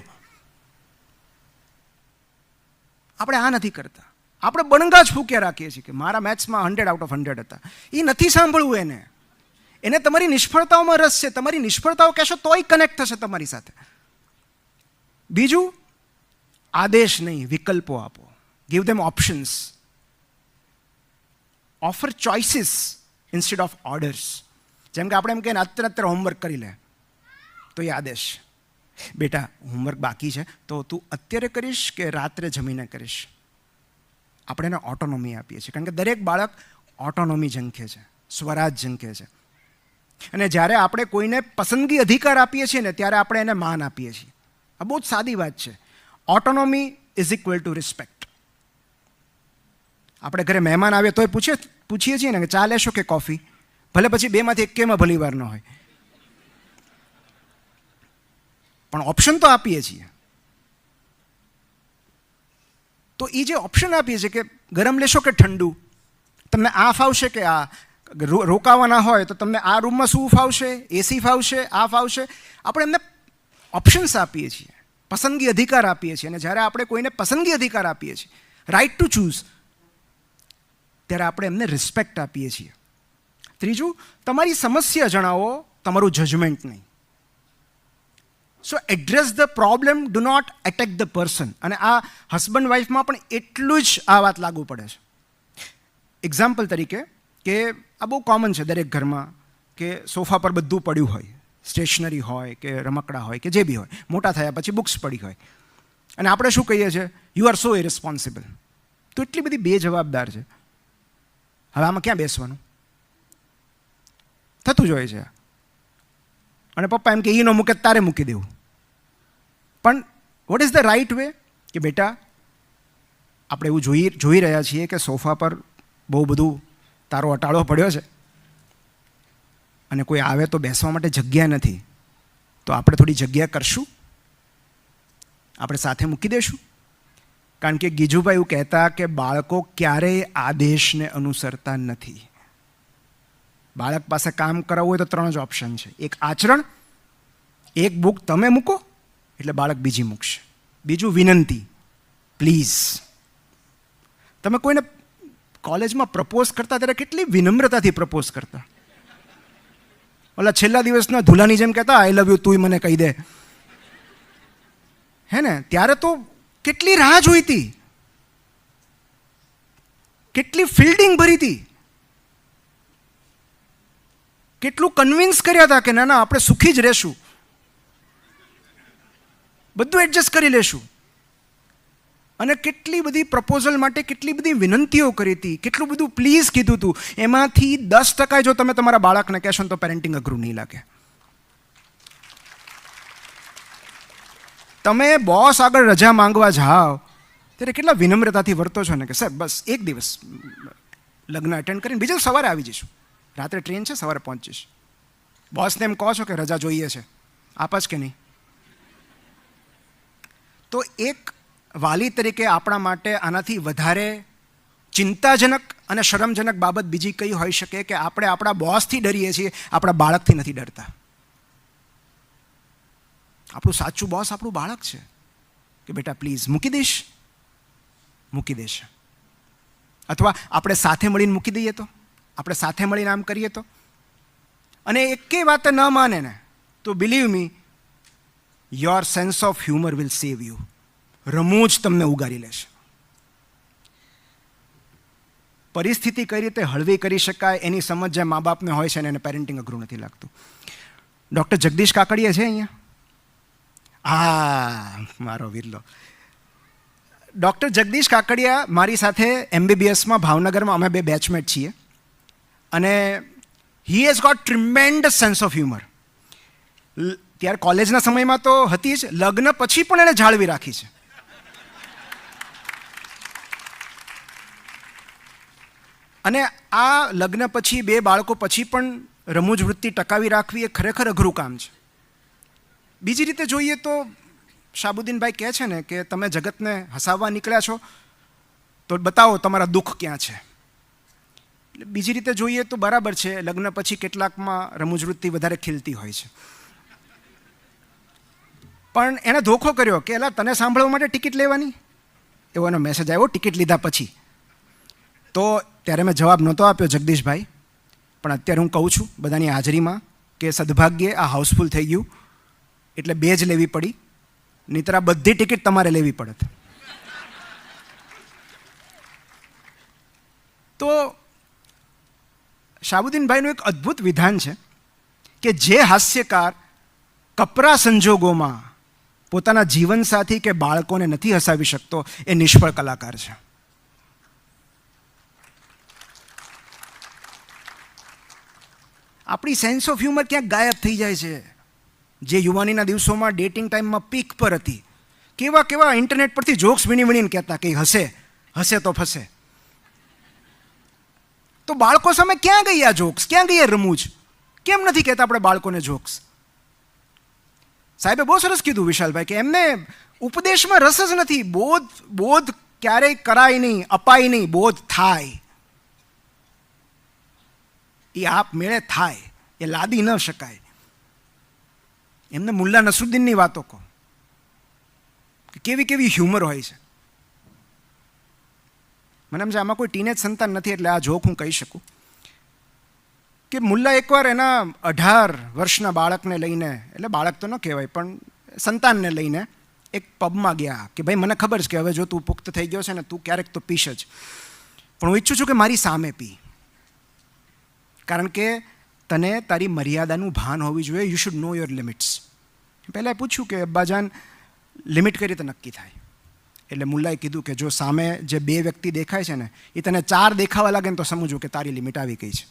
S1: આપણે આ નથી કરતા. આપણે બણગા જ ફૂંક્યા રાખીએ છીએ કે મારા મેથ્સમાં 100/100 હતા. એ નથી સાંભળવું. એને તમારી નિષ્ફળતાઓમાં રસ છે. તમારી નિષ્ફળતાઓ કહેશો તોય કનેક્ટ થશે તમારી સાથે. બીજું, આદેશ નહીં, વિકલ્પો આપો. Give them options. Offer choices instead of orders. જેમ કે આપણે એમ કહીએ અત્યારે હોમવર્ક કરી લે, તો એ આદેશ. બેટા હોમવર્ક બાકી છે તો તું અત્યારે કરીશ કે રાત્રે જમીને કરીશ? આપણે એને ઓટોનોમી આપીએ છીએ. કારણ કે દરેક બાળક ઓટોનોમી ઝંખે છે, સ્વરાજ ઝંખે છે. અને જ્યારે આપણે કોઈને પસંદગી અધિકાર આપીએ છીએ ને, ત્યારે આપણે એને માન આપીએ છીએ. આ બહુ જ સાદી વાત છે. ઓટોનોમી ઇઝ ઇક્વલ ટુ રિસ્પેક્ટ. આપણે ઘરે મહેમાન આવે તોય પૂછીએ છીએ ને કે ચા લેશો કે કોફી? ભલે પછી બેમાંથી એકેમાં ભલી વાર ન હોય, પણ ઓપ્શન તો આપીએ છીએ. તો એ જે ઓપ્શન આપીએ છીએ કે ગરમ લેશો કે ઠંડુ, તમને આ ફાવશે કે આ, રોકાવાના હોય તો તમને આ રૂમમાં શું ફાવશે, એસી ફાવશે, આ ફાવશે. આપણે એમને ઓપ્શન્સ આપીએ છીએ, પસંદગી અધિકાર આપીએ છીએ. અને જ્યારે આપણે કોઈને પસંદગી અધિકાર આપીએ છીએ, રાઇટ ટુ ચૂઝ, ત્યારે આપણે એમને રિસ્પેક્ટ આપીએ છીએ. ત્રીજું, તમારી સમસ્યા જણાવો, તમારું જજમેન્ટ નહીં. So address the problem, do not attack the person. અને આ હસબન્ડ વાઈફમાં પણ એટલું જ આ વાત લાગુ પડે છે. એક્ઝામ્પલ તરીકે કે આ બહુ કોમન છે દરેક ઘરમાં કે સોફા પર બધું પડ્યું હોય, સ્ટેશનરી હોય કે રમકડા હોય કે જે બી હોય, મોટા થયા પછી બુક્સ પડી હોય, અને આપણે શું કહીએ છીએ? You are so irresponsible. તો એટલી બધી બેજવાબદાર છે. હવે આમાં ક્યાં બેસવાનું? થતું જ હોય છે. અને પપ્પા એમ કે એ ન મૂકે તારે મૂકી દેવું. પણ what is the right way? કે બેટા આપણે એવું જોઈ રહ્યા છીએ કે સોફા પર બહુ બધું તારો અટાળો પડ્યો છે અને કોઈ આવે તો બેસવા માટે જગ્યા નથી, તો આપણે થોડી જગ્યા કરશું, આપણે સાથે મૂકી દઈશું. કારણ કે ગીજુભાઈ એવું કહેતા કે બાળકો ક્યારેય આદેશને અનુસરતા નથી. બાળક પાસે કામ કરાવવું હોય તો 3 જ ઓપ્શન છે. એક આચરણ, એક બુક તમે મૂકો એટલે બાળક બીજી મૂકશે, બીજું વિનંતી, પ્લીઝ. તમે કોઈને કોલેજમાં પ્રપોઝ કરતા ત્યારે કેટલી વિનમ્રતાથી પ્રપોઝ કરતા. ઓલા છેલ્લા દિવસના ધુલાની જેમ કહેતા આઈ લવ યુ તું મને કહી દે, હે ને? ત્યારે તો કેટલી રાહ જોઈતી, કેટલી ફિલ્ડિંગ ભરી હતી, કેટલું કન્વિન્સ કર્યા હતા કે ના ના આપણે સુખી જ રહેશું, બધું એડજસ્ટ કરી લેશું. અને કેટલી બધી પ્રપોઝલ માટે કેટલી બધી વિનંતીઓ કરી હતી, કેટલું બધું પ્લીઝ કીધું હતું. એમાંથી 10% જો તમે તમારા બાળકને કહેશો તો પેરેન્ટિંગ અઘરું નહીં લાગે. તમે બોસ આગળ રજા માંગવા જાઓ ત્યારે કેટલા વિનમ્રતાથી વર્તો છો ને કે સાહેબ બસ એક દિવસ લગ્ન અટેન્ડ કરીને બીજા સવારે આવી જઈશું, રાત્રે ટ્રેન છે સવારે પહોંચીશ. બોસને એમ કહો છો કે રજા જોઈએ છે, આપસ કે નહીં? તો એક વાલી તરીકે આપણા માટે આનાથી વધારે ચિંતાજનક અને શરમજનક બાબત બીજી કઈ હોઈ શકે કે આપણે આપણા બોસથી ડરીએ છીએ, આપણા બાળકથી નથી ડરતા. આપણું સાચું બોસ આપણું બાળક છે કે બેટા પ્લીઝ મૂકી દઈશ, મૂકી દેશે. અથવા આપણે સાથે મળીને મૂકી દઈએ તો, આપણે સાથે મળીને આમ કરીએ તો. અને એકેય વાત ન માને ને તો believe me, your sense of humour will save you. રમૂજ તમને ઉગારી લેશે. પરિસ્થિતિ કઈ રીતે હળવી કરી શકાય એની સમજ જે મા બાપને હોય છે ને એને પેરેન્ટિંગ અઘરું નથી લાગતું. ડૉક્ટર જગદીશ કાકડિયા છે અહીંયા? મારો વિરલો. ડૉક્ટર જગદીશ કાકડિયા મારી સાથે MBBSમાં ભાવનગરમાં અમે બે બેચમેટ છીએ, અને he has got tremendous sense of humour. ત્યારે કોલેજના સમયમાં તો હતી જ, લગ્ન પછી પણ એણે જાળવી રાખી છે. અને આ લગ્ન પછી 2 બાળકો પછી પણ રમૂજ વૃત્તિ ટકાવી રાખવી એ ખરેખર અઘરું કામ છે. બીજી રીતે જોઈએ તો શાહબુદ્દીનભાઈ કહે છે ને કે તમે જગતને હસાવવા નીકળ્યા છો તો બતાવો તમારા દુઃખ ક્યાં છે. બીજી રીતે જોઈએ તો બરાબર છે, લગ્ન પછી કેટલાકમાં રમૂજ વૃત્તિ વધારે ખીલતી હોય છે. પણ એણે ધોખો કર્યો કે એલા તને સાંભળવા માટે ટિકિટ લેવાની, એવો એનો મેસેજ આવ્યો ટિકિટ લીધા પછી. તો ત્યારે મેં જવાબ નહોતો આપ્યો જગદીશભાઈ, પણ અત્યારે હું કહું છું બધાની હાજરીમાં કે સદભાગ્યે આ હાઉસફુલ થઈ ગયું એટલે 2 જ લેવી પડી, નહીંતર આ બધી ટિકિટ તમારે લેવી પડત. તો શાહબુદ્દીનભાઈનું એક અદ્ભુત વિધાન છે કે જે હાસ્યકાર કપરા સંજોગોમાં પોતાના જીવનસાથી કે બાળકોને નથી હસાવી શકતો એ નિષ્ફળ કલાકાર છે. આપણી સેન્સ ઓફ હ્યુમર ક્યાંક ગાયબ થઈ જાય છે. જે યુવાનીના દિવસોમાં ડેટિંગ ટાઈમમાં પીક પર હતી, કેવા ઇન્ટરનેટ પરથી જોક્સ વીણીને કહેતા કે હસે તો ફસે. તો બાળકો સામે ક્યાં ગઈ આ જોક્સ, ક્યાં ગઈ આ રમૂજ? કેમ નથી કહેતા આપણે બાળકોને જોક્સ? સાહેબે બહુ સરસ કીધું વિશાલભાઈ કે એમને ઉપદેશમાં રસ જ નથી. બોધ ક્યારેય કરાય નહીં, અપાય નહીં, બોધ થાય. એ આપ મેળે થાય, એ લાદી ન શકાય. એમને મુલ્લા નસરુદ્દીનની વાતો કહો, કેવી હ્યુમર હોય છે. મને એમ છે આમાં કોઈ ટીનેજ સંતાન નથી એટલે આ જોક હું કહી શકું કે મુલ્લા એકવાર એના 18 વર્ષના બાળકને લઈને, એટલે બાળક તો ન કહેવાય પણ સંતાનને લઈને એક પબમાં ગયા કે ભાઈ મને ખબર છે કે હવે જો તું પુખ્ત થઈ ગયો છે ને તું ક્યારેક તો પીશ જ, પણ હું ઈચ્છું છું કે મારી સામે પી, કારણ કે તને તારી મર્યાદાનું ભાન હોવી જોઈએ. You should know your limits. પહેલાં પૂછ્યું કે અબ્બાજાન લિમિટ કઈ રીતે નક્કી થાય? એટલે મુલ્લાએ કીધું કે જો સામે જે 2 વ્યક્તિ દેખાય છે ને એ તને 4 દેખાવા લાગે ને તો સમજો કે તારી લિમિટ આવી ગઈ છે.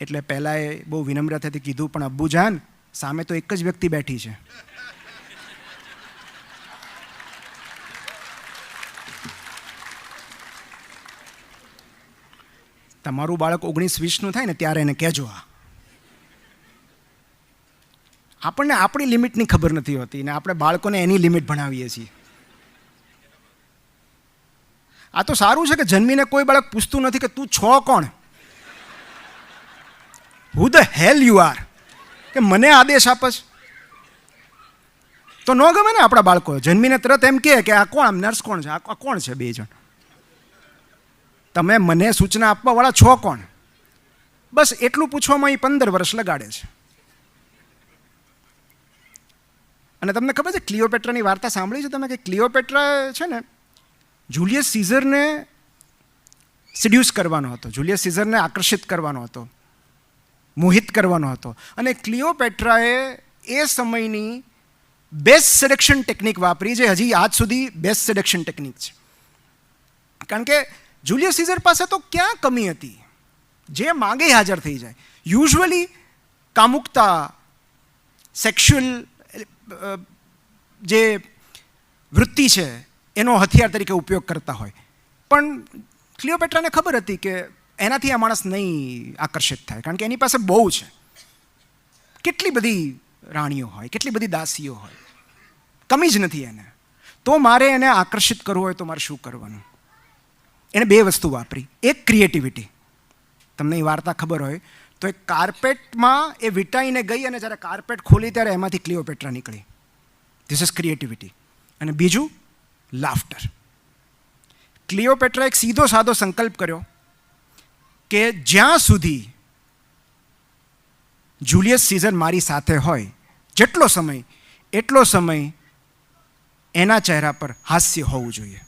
S1: એટલે પહેલાં એ બહુ વિનમ્રતાથી કીધું પણ અબ્બુજાન સામે તો એક જ વ્યક્તિ બેઠી છે. તમારું બાળક 19-20નું થાય ને ત્યારે એને કહેજો. આપણને આપણી લિમિટની ખબર નથી હોતી ને આપણે બાળકોને એની લિમિટ ભણાવીએ છીએ. આ તો સારું છે કે જન્મીને કોઈ બાળક પૂછતું નથી કે તું છો કોણ, હુ ધ હેલ યુ આર, કે મને આદેશ આપસ. તો ન ગમે ને આપણા બાળકો જન્મીને તરત એમ કહે કે આ કોણ, નર્સ કોણ છે, આ કોણ છે 2 જણ, તમે મને સૂચના આપવાવાળા છો કોણ? બસ એટલું પૂછવામાં એ 15 વર્ષ લગાડે છે. અને તમને ખબર છે ક્લિયોપેટ્રાની વાર્તા સાંભળી છે તમે કે ક્લિયોપેટ્રા છે ને જુલિયસ સીઝરને સિડ્યુસ કરવાનો હતો, જુલિયસ સીઝરને આકર્ષિત કરવાનો હતો, મોહિત કરવાનો હતો. અને ક્લિયોપેટ્રાએ એ સમયની બેસ્ટ સેડક્શન ટેકનિક વાપરી જે હજી આજ સુધી બેસ્ટ સેડક્શન ટેકનિક છે. કારણ કે જુલિયસ સીઝર પાસે તો ક્યાં કમી હતી, જે માગે હાજર થઈ જાય. યુઝ્યુઅલી કામુકતા, સેક્સ્યુઅલ જે વૃત્તિ છે એનો હથિયાર તરીકે ઉપયોગ કરતા હોય, પણ ક્લિયોપેટ્રાને ખબર હતી કે એનાથી આ માણસ નહીં આકર્ષિત થાય, કારણ કે એની પાસે બહુ છે. કેટલી બધી રાણીઓ હોય, કેટલી બધી દાસીઓ હોય, કમી જ નથી એને. તો મારે એને આકર્ષિત કરવું હોય તો મારે શું કરવાનું? એણે 2 વસ્તુ વાપરી. એક ક્રિએટિવિટી. તમને એ વાર્તા ખબર હોય તો એક કાર્પેટમાં એ વીંટાઈને ગઈ અને જ્યારે કાર્પેટ ખોલી ત્યારે એમાંથી ક્લિયોપેટ્રા નીકળી. This is creativity. અને બીજું લાફ્ટર. ક્લિયોપેટ્રા એક સીધો સાદો સંકલ્પ કર્યો કે જ્યાં સુધી જુલિયસ સીઝર મારી સાથે હોય જેટલો સમય, એટલો સમય એના ચહેરા પર હાસ્ય હોવું જોઈએ.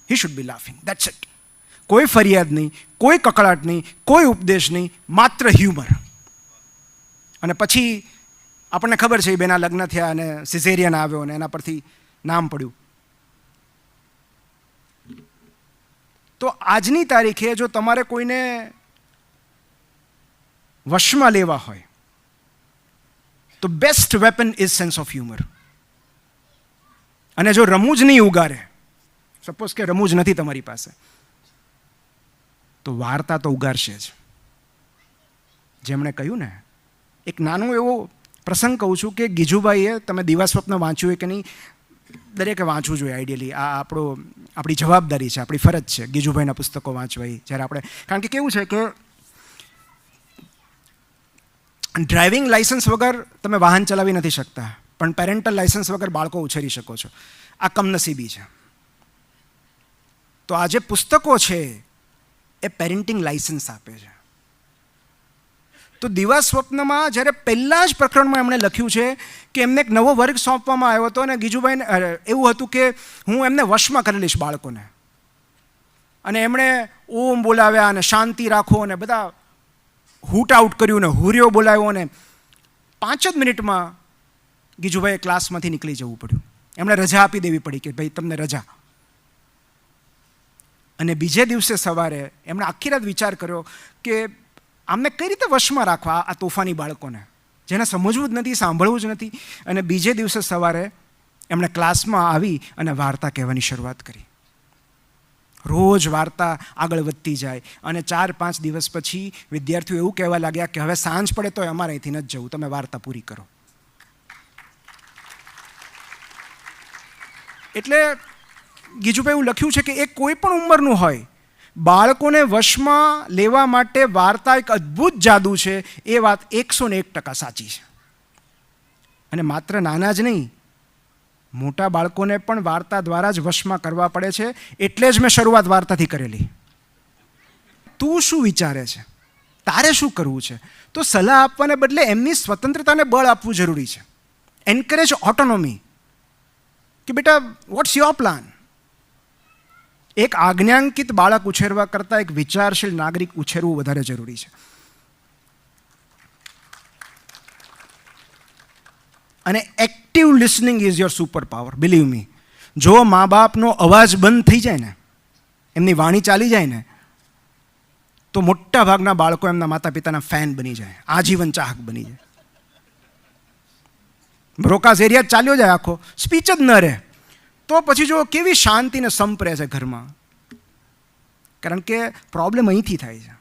S1: He should be laughing, that's it. કોઈ ફરિયાદ નહીં, કોઈ કકળાટ નહીં, કોઈ ઉપદેશ નહીં, માત્ર હ્યુમર. અને પછી આપણને ખબર છે એ બેના લગ્ન થયા અને સિઝેરિયન આવ્યો અને એના પરથી નામ પડ્યું. તો આજની તારીખે જો તમારે કોઈને વશમાં લેવા હોય તો best weapon is sense of humour. અને જો રમૂજ નહીં ઉગારે, સપોઝ કે રમૂજ નથી તમારી પાસે, તો વાર્તા તો ઉગારશે જ. જેમણે કહ્યું ને, એક નાનો એવો પ્રસંગ કહું છું કે ગીજુભાઈએ, તમે દિવા સ્વપ્ન વાંચ્યું હોય કે નહીં, દરેકે વાંચવું જોઈએ આઈડિયલી. આ આપણી જવાબદારી છે, આપણી ફરજ છે ગીજુભાઈના પુસ્તકો વાંચવા. જ્યારે આપણે, કારણ કે કેવું છે કે ડ્રાઇવિંગ લાઇસન્સ વગર તમે વાહન ચલાવી નથી શકતા, પણ પેરેન્ટલ લાઇસન્સ વગર બાળકો ઉછેરી શકો છો. આ કમનસીબી છે. તો આ જે પુસ્તકો છે એ પેરેન્ટિંગ લાઇસન્સ આપે છે. તો દિવા સ્વપ્નમાં જ્યારે પહેલાં જ પ્રકરણમાં એમણે લખ્યું છે કે એમને એક નવો વર્ગ સોંપવામાં આવ્યો હતો અને ગીજુભાઈને એવું હતું કે હું એમને વશમાં કરી લઈશ બાળકોને. અને એમણે ઓમ બોલાવ્યા અને શાંતિ રાખો અને બધા હૂટ આઉટ કર્યું ને હુરિયો બોલાવ્યો અને 5 જ મિનિટમાં ગીજુભાઈએ ક્લાસમાંથી નીકળી જવું પડ્યું. એમણે રજા આપી દેવી પડી કે ભાઈ તમને રજા. અને બીજે દિવસે સવારે એમણે આખી રાત વિચાર કર્યો કે આમને કઈ રીતે વશમાં રાખવા આ તોફાની બાળકોને, જેને સમજવું જ નથી, સાંભળવું જ નથી. અને બીજે દિવસે સવારે એમણે ક્લાસમાં આવી અને વાર્તા કહેવાની શરૂઆત કરી. રોજ વાર્તા આગળ વધતી જાય અને 4-5 દિવસ પછી વિદ્યાર્થીઓ એવું કહેવા લાગ્યા કે હવે સાંજ પડે તો અમારે અહીંથી નથી જવું, તમે વાર્તા પૂરી કરો. એટલે ગીજુભાઈ એવું લખ્યું છે કે એ કોઈ પણ ઉંમરનું હોય, બાળકોને વશમાં લેવા માટે વાર્તા એક અદ્ભુત જાદુ છે. એ વાત 101% સાચી છે. અને માત્ર નાના જ નહીં, મોટા બાળકોને પણ વાર્તા દ્વારા જ વશમાં કરવા પડે છે. એટલે જ મેં શરૂઆત વાર્તાથી કરેલી. તું શું વિચારે છે, તારે શું કરવું છે, તો સલાહ આપવાને બદલે એમની સ્વતંત્રતાને બળ આપવું જરૂરી છે. એન્કરેજ ઓટોનોમી, કે બેટા વોટ્સ યોર પ્લાન. એક આજ્ઞાંકિત બાળક ઉછેરવા કરતાં એક વિચારશીલ નાગરિક ઉછેરવું વધારે જરૂરી છે. અને active listening is your super power, believe me. જો મા બાપનો અવાજ બંધ થઈ જાય ને, એમની વાણી ચાલી જાય ને, તો મોટા ભાગના બાળકો એમના માતા પિતાના ફેન બની જાય, આજીવન ચાહક બની જાય. બ્રોકાસ એરિયા ચાલ્યો જાય આખો, સ્પીચ જ ન રહે, તો પછી જો કેવી શાંતિને સંપ રહે છે ઘરમાં. કારણ કે પ્રોબ્લેમ અહીંથી થાય છે.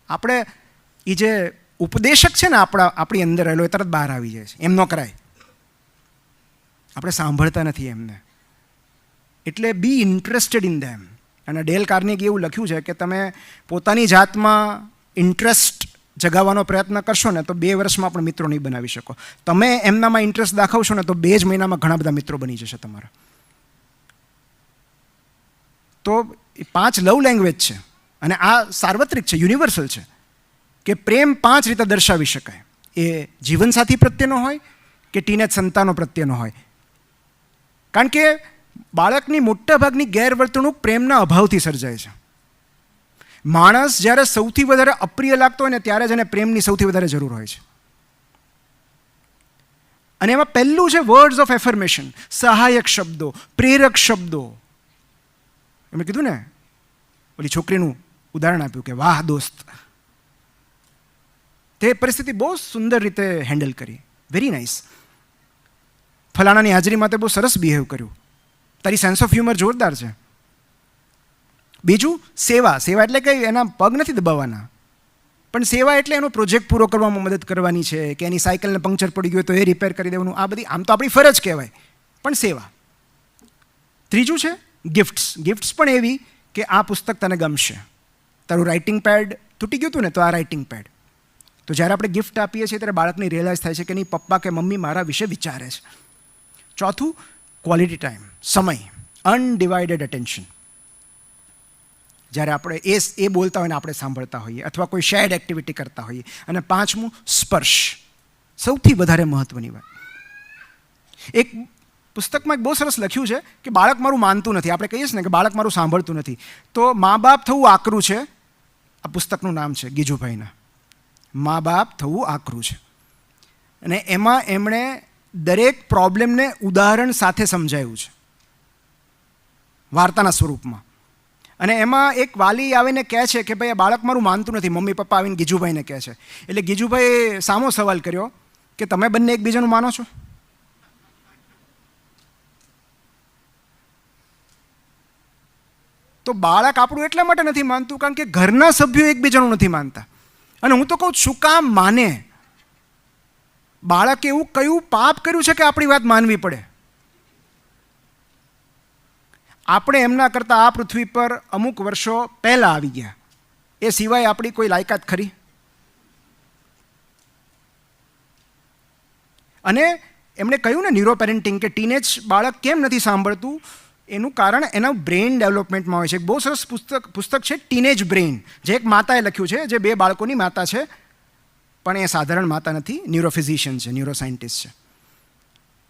S1: આપણે એ જે ઉપદેશક છે ને આપણી અંદર રહેલો, એ તરત બહાર આવી જાય છે. એમ ન કરાય, આપણે સાંભળતા નથી એમને. એટલે બી ઇન્ટરેસ્ટેડ ઇન ધેમ. અને ડેલ કાર્નેગીએ એવું લખ્યું છે કે તમે પોતાની જાતમાં ઇન્ટરેસ્ટ જગાવવાનો પ્રયત્ન કરશો ને તો 2 વર્ષમાં પણ મિત્રો નહીં બનાવી શકો. તમે એમનામાં ઇન્ટરેસ્ટ દાખવશો ને તો 2 જ મહિનામાં ઘણા બધા મિત્રો બની જશે તમારા. તો 5 લવ લેંગ્વેજ છે અને આ સાર્વત્રિક છે, યુનિવર્સલ છે, કે પ્રેમ 5 રીતે દર્શાવી શકાય. એ જીવનસાથી પ્રત્યેનો હોય કે ટીનેજ સંતાનો પ્રત્યેનો હોય. કારણ કે બાળકની મોટાભાગની ગેરવર્તણૂક પ્રેમના અભાવથી સર્જાય છે. માણસ જ્યારે સૌથી વધારે અપ્રિય લાગતો હોય ને ત્યારે જ એને પ્રેમની સૌથી વધારે જરૂર હોય છે. અને એમાં પહેલું છે વર્ડ્સ ઓફ એફર્મેશન, સહાયક શબ્દો, પ્રેરક શબ્દો. એમણે કીધું ને, ઓલી છોકરીનું ઉદાહરણ આપ્યું કે વાહ દોસ્ત, તે પરિસ્થિતિ બહુ સુંદર રીતે હેન્ડલ કરી, વેરી નાઇસ. ફલાણાની હાજરીમાં તે બહુ સરસ બિહેવ કર્યું, તારી સેન્સ ઓફ હ્યુમર જોરદાર છે. બીજું સેવા. સેવા એટલે કંઈ એના પગ નથી દબાવવાના, પણ સેવા એટલે એનો પ્રોજેક્ટ પૂરો કરવામાં મદદ કરવાની છે, કે એની સાયકલને પંક્ચર પડી ગયું તો એ રિપેર કરી દેવાનું. આ બધી આમ તો આપણી ફરજ કહેવાય, પણ સેવા. ત્રીજું છે ગિફ્ટ્સ. ગિફ્ટ્સ પણ એવી કે આ પુસ્તક તને ગમશે, તારું રાઇટિંગ પેડ તૂટી ગયું હતું ને તો આ રાઇટિંગ પેડ. તો જ્યારે આપણે ગિફ્ટ આપીએ છીએ ત્યારે બાળકને રિયલાઇઝ થાય છે કે નહીં, પપ્પા કે મમ્મી મારા વિશે વિચારે છે. ચોથું ક્વોલિટી ટાઈમ, સમય, અનડિવાઇડેડ અટેન્શન. જ્યારે આપણે એ બોલતા હોય ને આપણે સાંભળતા હોઈએ, અથવા કોઈ શેર્ડ એક્ટિવિટી કરતા હોઈએ. અને પાંચમું સ્પર્શ, સૌથી વધારે મહત્ત્વની વાત. એક પુસ્તકમાં એક બહુ સરસ લખ્યું છે કે બાળક મારું માનતું નથી. આપણે કહીએ છીએ ને કે બાળક મારું સાંભળતું નથી. તો મા બાપ થવું આકરું છે, આ પુસ્તકનું નામ છે ગીજુભાઈના. મા બાપ થવું આકરું છે. અને એમાં એમણે દરેક પ્રોબ્લેમને ઉદાહરણ સાથે સમજાવ્યું છે, વાર્તાના સ્વરૂપમાં. અને એમાં એક વાલી આવીને કહે છે કે ભાઈ આ બાળક મારું માનતું નથી. મમ્મી પપ્પા આવીને ગીજુભાઈને કહે છે. એટલે ગીજુભાઈએ સામો સવાલ કર્યો કે તમે બંને એકબીજાનું માનો છો? તો બાળક આપણું એટલા માટે નથી માનતું કારણ કે ઘરના સભ્યો એકબીજાનું નથી માનતા. અને હું તો કહું, શું કામ માને? બાળકે એવું કયું પાપ કર્યું છે કે આપણી વાત માનવી પડે? આપણે એમના કરતાં આ પૃથ્વી પર અમુક વર્ષો પહેલાં આવી ગયા, એ સિવાય આપણી કોઈ લાયકાત ખરી? અને એમણે કહ્યું ને ન્યુરો પેરેન્ટિંગ, કે ટીનેજ બાળક કેમ નથી સાંભળતું, એનું કારણ એના બ્રેઇન ડેવલપમેન્ટમાં હોય છે. એક બહુ સરસ પુસ્તક છે ટીનેજ બ્રેઇન, જે એક માતાએ લખ્યું છે, જે 2 બાળકોની માતા છે. પણ એ સાધારણ માતા નથી, ન્યુરોફિઝિશિયન છે, ન્યુરો સાયન્ટિસ્ટ છે.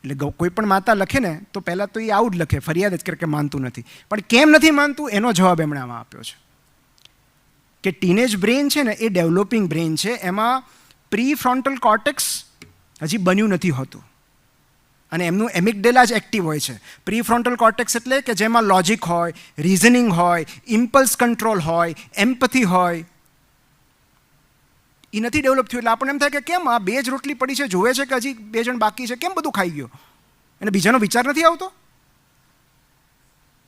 S1: એટલે કોઈ પણ માતા લખે ને તો પહેલાં તો એ આવું જ લખે, ફરિયાદ જ કરે કે માનતું નથી. પણ કેમ નથી માનતું એનો જવાબ એમણે આમાં આપ્યો છે કે ટીનેજ બ્રેઇન છે ને એ ડેવલપિંગ બ્રેઇન છે. એમાં પ્રી ફ્રોન્ટલ કોર્ટેક્સ હજી બન્યું નથી હોતું, અને એમનું એમિગડેલા જ એક્ટિવ હોય છે. પ્રી ફ્રોન્ટલ કોર્ટેક્સ એટલે કે જેમાં લોજિક હોય, રિઝનિંગ હોય, ઇમ્પલ્સ કંટ્રોલ હોય, એમ્પથી હોય, એ નથી ડેવલપ થયું. એટલે આપણને એમ થાય કે કેમ આ 2 જ રોટલી પડી છે, જોવે છે કે હજી 2 જણ બાકી છે, કેમ બધું ખાઈ ગયો? એને બીજાનો વિચાર નથી આવતો?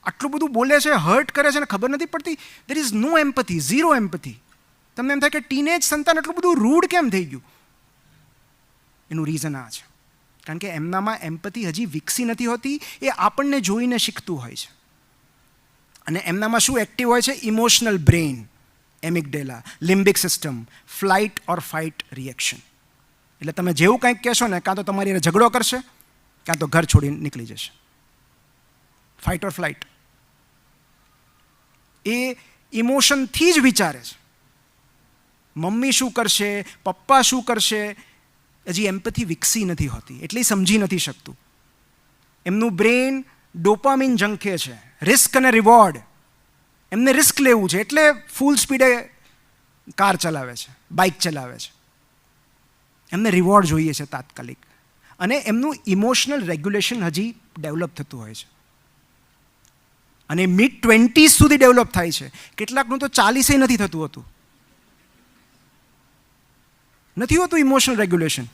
S1: આટલું બધું બોલે છે, હર્ટ કરે છે અને ખબર નથી પડતી. There is no empathy, zero empathy. તમને એમ થાય કે ટીનેજ સંતાન એટલું બધું રૂડ કેમ થઈ ગયું? એનું રીઝન આ છે, કારણ કે એમનામાં એમ્પથી હજી વિકસી નથી હોતી. એ આપણને જોઈને શીખતું હોય છે. અને એમનામાં શું એક્ટિવ હોય છે? Emotional brain, amygdala, limbic system, flight or fight reaction. એટલે તમે જેવું કંઈક કહેશો ને, કાં તો તમારી ઝઘડો કરશે, કાં તો ઘર છોડીને નીકળી જશે. ફાઇટ ઓર ફ્લાઇટ. એ ઇમોશનથી જ વિચારે છે. મમ્મી શું કરશે, પપ્પા શું કરશે, હજી એમ્પથી વિકસી નથી હોતી, એટલે એ સમજી નથી શકતું. એમનું બ્રેઇન ડોપામિન જંખે છે, રિસ્ક અને રિવોર્ડ. એમને રિસ્ક લેવું છે એટલે ફૂલ સ્પીડે કાર ચલાવે છે, બાઇક ચલાવે છે. એમને રિવોર્ડ જોઈએ છે તાત્કાલિક. અને એમનું ઇમોશનલ રેગ્યુલેશન હજી ડેવલપ થતું હોય છે. અને મિડ-20s સુધી ડેવલપ થાય છે. કેટલાકનું તો 40 નથી થતું હતું. નથી હોતું ઇમોશનલ રેગ્યુલેશન,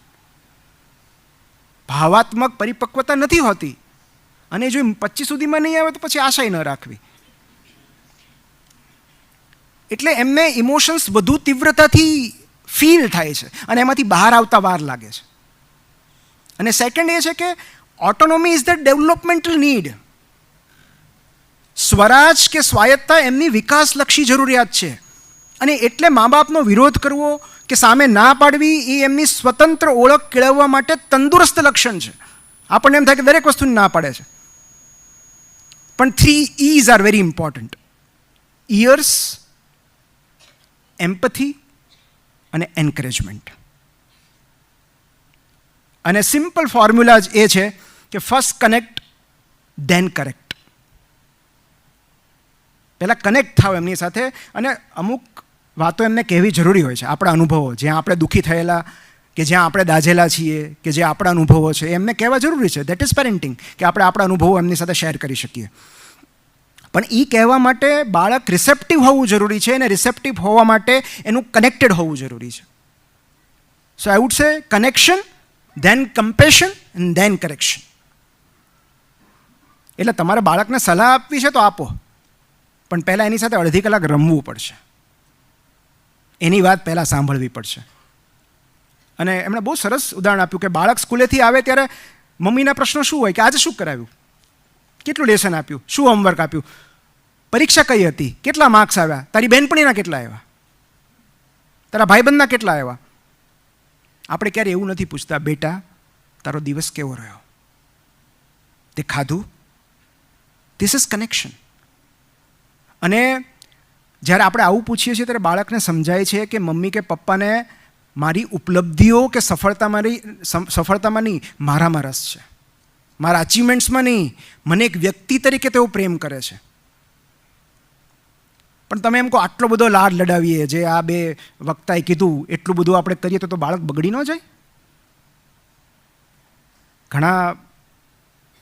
S1: ભાવાત્મક પરિપક્વતા નથી હોતી. અને જો 25 સુધીમાં નહીં આવે તો પછી આશાય ન રાખવી. એટલે એમને ઇમોશન્સ વધુ તીવ્રતાથી ફીલ થાય છે અને એમાંથી બહાર આવતા વાર લાગે છે. અને સેકન્ડ એ છે કે autonomy is the developmental need. સ્વરાજ કે સ્વાયત્તતા એમની વિકાસલક્ષી જરૂરિયાત છે. અને એટલે મા બાપનો વિરોધ કરવો કે સામે ના પાડવી એ એમની સ્વતંત્ર ઓળખ કેળવવા માટે તંદુરસ્ત લક્ષણ છે. આપણને એમ થાય કે દરેક વસ્તુને ના પાડે છે. પણ 3 E's are very important. Ears, empathy અને એન્કરેજમેન્ટ. અને સિમ્પલ ફોર્મ્યુલા જ એ છે કે ફર્સ્ટ કનેક્ટ ધેન કરેક્ટ. પહેલાં કનેક્ટ થાવ એમની સાથે, અને અમુક વાતો એમને કહેવી જરૂરી હોય છે. આપણા અનુભવો, જ્યાં આપણે દુઃખી થયેલા કે જ્યાં આપણે દાઝેલા છીએ કે જે આપણા અનુભવો છે એમને કહેવા જરૂરી છે. દેટ ઇઝ પેરેન્ટિંગ, કે આપણે આપણા અનુભવો એમની સાથે શેર કરી શકીએ. પણ એ કહેવા માટે બાળક રિસેપ્ટિવ હોવું જરૂરી છે, અને રિસેપ્ટિવ હોવા માટે એનું કનેક્ટેડ હોવું જરૂરી છે. So I would say connection, then compassion and then correction. એટલે તમારે બાળકને સલાહ આપવી છે તો આપો, પણ પહેલાં એની સાથે અડધી કલાક રમવું પડશે. એની વાત પહેલાં સાંભળવી પડશે. અને એમણે બહુ સરસ ઉદાહરણ આપ્યું કે બાળક સ્કૂલેથી આવે ત્યારે મમ્મીના પ્રશ્નો શું હોય કે આજે શું કરાવ્યું, કેટલું લેસન આપ્યું, શું હોમવર્ક આપ્યું, પરીક્ષા કઈ હતી, કેટલા માર્ક્સ આવ્યા, તારી બહેનપણીના કેટલા આવ્યા, તારા ભાઈબંધના કેટલા આવ્યા. આપણે ક્યારે એવું નથી પૂછતા, બેટા તારો દિવસ કેવો રહ્યો, તે ખાધું. This is connection. અને જ્યારે આપણે આવું પૂછીએ છીએ ત્યારે બાળકને સમજાય છે કે મમ્મી કે પપ્પાને મારી ઉપલબ્ધિઓ કે સફળતામાં નહીં, મારામાં રસ છે, મારા અચીવમેન્ટ્સમાં નહીં, મને એક વ્યક્તિ તરીકે તેઓ પ્રેમ કરે છે. પણ તમે એમ કહો આટલો બધો લાડ લડાવીએ, જે આ બે વક્તાએ કીધું એટલું બધું આપણે કરીએ તો બાળક બગડી ન જાય? ઘણા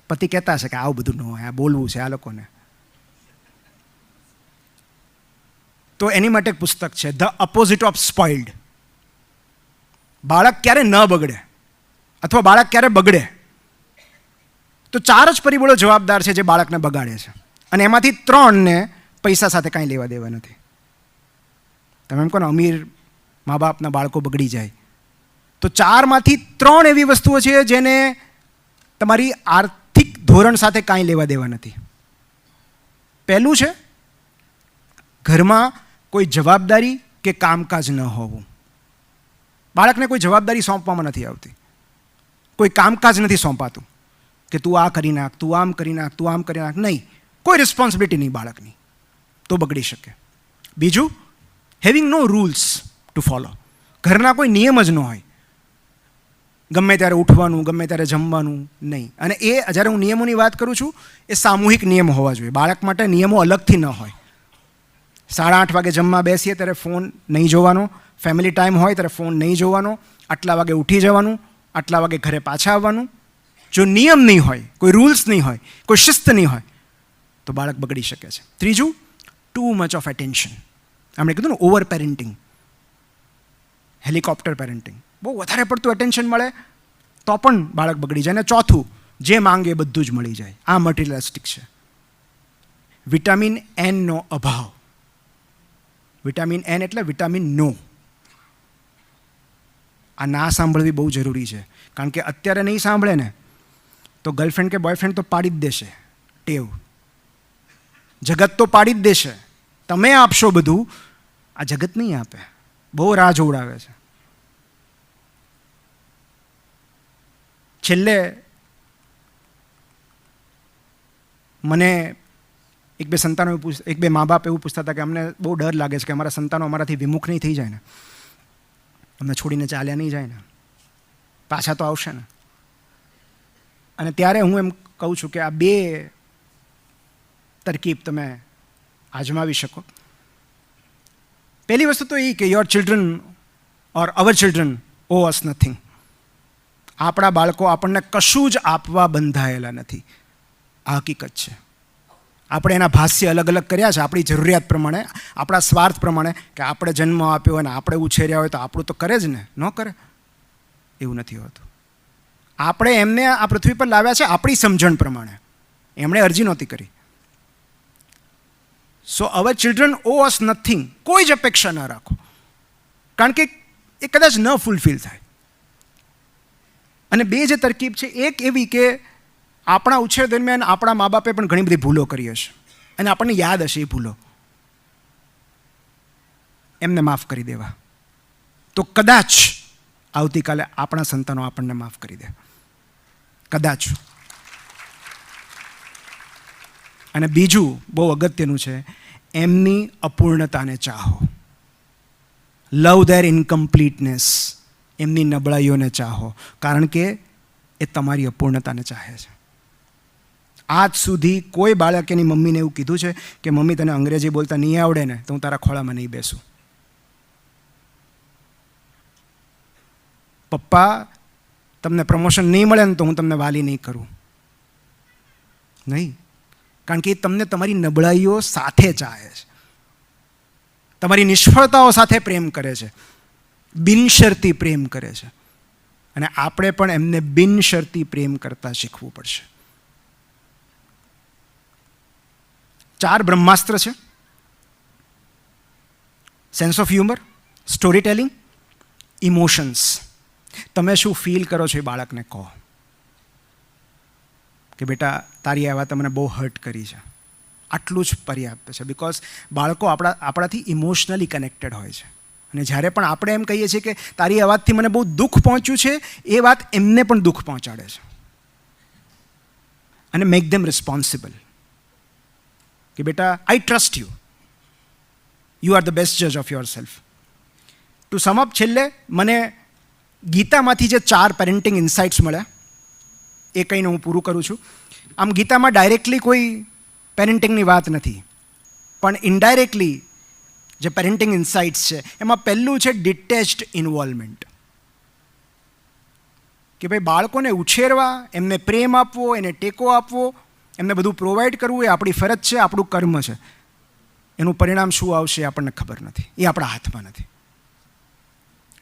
S1: પતિ કહેતા છે કે આવું બધું ન હોય, આ બોલવું છે આ લોકોને. તો એની માટે એક પુસ્તક છે, ધ અપોઝિટ ઓફ સ્પોઇલ્ડ. બાળક ક્યારે ન બગડે અથવા બાળક ક્યારે બગડે, તો 4 જ પરિબળો જવાબદાર છે જે બાળકને બગાડે છે, અને એમાંથી 3ને પૈસા સાથે કાંઈ લેવા દેવા નથી. તમે એમ કહો ને અમીર મા બાપના બાળકો બગડી જાય, તો 4માંથી 3 એવી વસ્તુઓ છે જેને તમારી આર્થિક ધોરણ સાથે કાંઈ લેવા દેવા નથી. પહેલું છે ઘરમાં કોઈ જવાબદારી કે કામકાજ ન હોવું. બાળકને કોઈ જવાબદારી સોંપવામાં નથી આવતી, કોઈ કામકાજ નથી સોંપાતું કે તું આ કરી નાખ, તું આમ કરી નાખ, તું આમ કરી નાખ. નહીં, કોઈ રિસ્પોન્સિબિલિટી નહીં બાળકની, તો બગડી શકે. બીજું, having no rules to follow. ઘરના કોઈ નિયમ જ ન હોય, ગમે ત્યારે ઉઠવાનું, ગમે ત્યારે જમવાનું નહીં. અને એ જ્યારે હું નિયમોની વાત કરું છું, એ સામૂહિક નિયમ હોવા જોઈએ. બાળક માટે નિયમો અલગથી ન હોય. 8:30 વાગે જમવા બેસીએ ત્યારે ફોન નહીં જોવાનો, ફેમિલી ટાઈમ હોય ત્યારે ફોન નહીં જોવાનો, આટલા વાગે ઉઠી જવાનું, આટલા વાગે ઘરે પાછા આવવાનું. જો નિયમ નહીં હોય, કોઈ રૂલ્સ નહીં હોય, કોઈ શિસ્ત નહીં હોય, તો બાળક બગડી શકે છે. ત્રીજું, ટુ મચ ઓફ એટેન્શન. આપણે કીધું ને ઓવર પેરેન્ટિંગ, હેલિકોપ્ટર પેરેન્ટિંગ. બહુ વધારે પડતું એટેન્શન મળે તો પણ બાળક બગડી જાય. અને ચોથું, જે માંગે એ બધું જ મળી જાય. આ મટીરિયલિસ્ટિક છે. વિટામિન એનનો અભાવ. વિટામિન એન એટલે વિટામિન નો. આ ના સાંભળવી બહુ જરૂરી છે, કારણ કે અત્યારે નહીં સાંભળે ને તો ગર્લફ્રેન્ડ કે બોયફ્રેન્ડ તો પાડી જ દેશે ટેવ. જગત તો પાડી જ દેશે. તમે આપશો બધું, આ જગત નહીં આપે. બહુ રાહ જોવડાવે છે. છેલ્લે મને એક બે મા બાપ એવું પૂછતા હતા કે અમને બહુ ડર લાગે છે કે અમારા સંતાનો અમારાથી વિમુખ નહીં થઈ જાય ને, અમને છોડીને ચાલ્યા નહીં જાય ને, પાછા તો આવશે ને. અને ત્યારે હું એમ કહું છું કે આ 2 તરકીબ તમે આજમાવી શકો. પહેલી વસ્તુ તો એ કે your children or our children owe us nothing. આપણા બાળકો આપણને કશું જ આપવા બંધાયેલા નથી. આ હકીકત છે. આપણે એના ભાષ્ય અલગ અલગ કર્યા છે આપણી જરૂરિયાત પ્રમાણે, આપણા સ્વાર્થ પ્રમાણે, કે આપણે જન્મ આપ્યો અને આપણે ઉછેર્યા હોય તો આપણું તો કરે જ ને, ન કરે એવું નથી હોતું. આપણે એમને આ પૃથ્વી પર લાવ્યા છે આપણી સમજણ પ્રમાણે, એમણે અરજી નહોતી કરી. સો અવર ચિલ્ડ્રન ઓ અસ નથિંગ. કોઈ જ અપેક્ષા ન રાખો, કારણ કે એ કદાચ ન ફૂલફિલ થાય. અને 2 જે તરકીબ છે, એક એવી કે આપણા ઉછેર દરમિયાન આપણા મા બાપે પણ ઘણી બધી ભૂલો કરી હશે અને આપણને યાદ હશે એ ભૂલો, એમને માફ કરી દેવા, તો કદાચ આવતીકાલે આપણા સંતાનો આપણને માફ કરી દે, કદાચ. અને બીજું બહુ અગત્યનું છે, એમની અપૂર્ણતાને ચાહો. લવ ધેર ઇનકમ્પ્લીટનેસ. એમની નબળાઈઓને ચાહો, કારણ કે એ તમારી અપૂર્ણતાને ચાહે છે. આજ સુધી કોઈ બાળક એની મમ્મીને એવું કીધું છે કે મમ્મી તને અંગ્રેજી બોલતા નહીં આવડે ને તો હું તારા ખોળામાં નહીં બેસું? પપ્પા તમને પ્રમોશન નહીં મળે ને તો હું તમને વાલી નહીં કરું? નહીં, કારણ કે એ તમને તમારી નબળાઈઓ સાથે ચાહે છે, તમારી નિષ્ફળતાઓ સાથે પ્રેમ કરે છે, બિનશરતી પ્રેમ કરે છે. અને આપણે પણ એમને બિનશરતી પ્રેમ કરતા શીખવું પડશે. 4 બ્રહ્માસ્ત્ર છે: sense of humour, story telling, emotions. તમે શું ફીલ કરો છો એ બાળકને કહો કે બેટા તારી આ વાત મને બહુ હર્ટ કરી છે. આટલું જ પર્યાપ્ત છે. બિકોઝ બાળકો આપણાથી ઇમોશનલી કનેક્ટેડ હોય છે. અને જ્યારે પણ આપણે એમ કહીએ છીએ કે તારી આ વાતથી મને બહુ દુઃખ પહોંચ્યું છે, એ વાત એમને પણ દુઃખ પહોંચાડે છે. અને મેક ધેમ રિસ્પોન્સિબલ કે બેટા I trust you, you are the best જજ of yourself. To sum up, છેલ્લે મને ગીતામાંથી જે 4 પેરેન્ટિંગ ઇન્સાઇટ્સ મળ્યા એ કહીને હું પૂરું કરું છું. આમ ગીતામાં ડાયરેક્ટલી કોઈ પેરેન્ટિંગની વાત નથી, પણ ઇનડાયરેક્ટલી જે પેરેન્ટિંગ ઇન્સાઇટ્સ છે એમાં પહેલું છે ડિટેચ્ડ ઇન્વોલ્વમેન્ટ. કે ભાઈ બાળકોને ઉછેરવા, એમને પ્રેમ આપવો, એને ટેકો આપવો, એમને બધું પ્રોવાઈડ કરવું એ આપણી ફરજ છે, આપણું કર્મ છે. એનું પરિણામ શું આવશે એ આપણને ખબર નથી, એ આપણા હાથમાં નથી.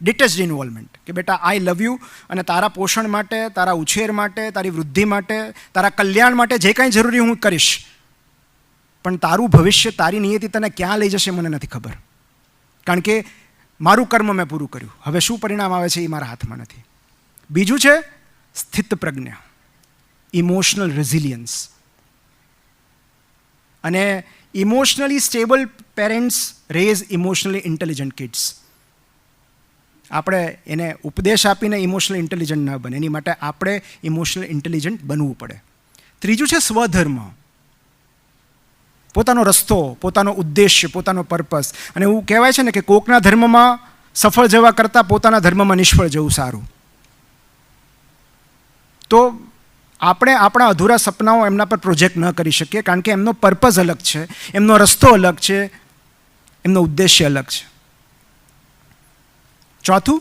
S1: ડિટેચ્ડ ઇન્વોલ્વમેન્ટ કે બેટા આઈ લવ યુ, અને તારા પોષણ માટે, તારા ઉછેર માટે, તારી વૃદ્ધિ માટે, તારા કલ્યાણ માટે જે કાંઈ જરૂરી હું કરીશ, પણ તારું ભવિષ્ય, તારી નિયતિ તને ક્યાં લઈ જશે મને નથી ખબર. કારણ કે મારું કર્મ મેં પૂરું કર્યું, હવે શું પરિણામ આવે છે એ મારા હાથમાં નથી. બીજું છે સ્થિત પ્રજ્ઞા, ઇમોશનલ રેઝિલિયન્સ. અને emotionally stable parents raise emotionally intelligent kids. આપણે એને ઉપદેશ આપીને ઇમોશનલ ઇન્ટેલિજન્ટ ન બને, એની માટે આપણે ઇમોશનલ ઇન્ટેલિજન્ટ બનવું પડે. ત્રીજું છે સ્વધર્મ, પોતાનો રસ્તો, પોતાનો ઉદ્દેશ્ય, પોતાનો પર્પસ. અને એવું કહેવાય છે ને કે કોકના ધર્મમાં સફળ જવા કરતાં પોતાના ધર્મમાં નિષ્ફળ જવું સારું. તો આપણે આપણા અધૂરા સપનાઓ એમના પર પ્રોજેક્ટ ન કરી શકીએ, કારણ કે એમનો પર્પઝ અલગ છે, એમનો રસ્તો અલગ છે, એમનો ઉદ્દેશ્ય અલગ છે. ચોથું,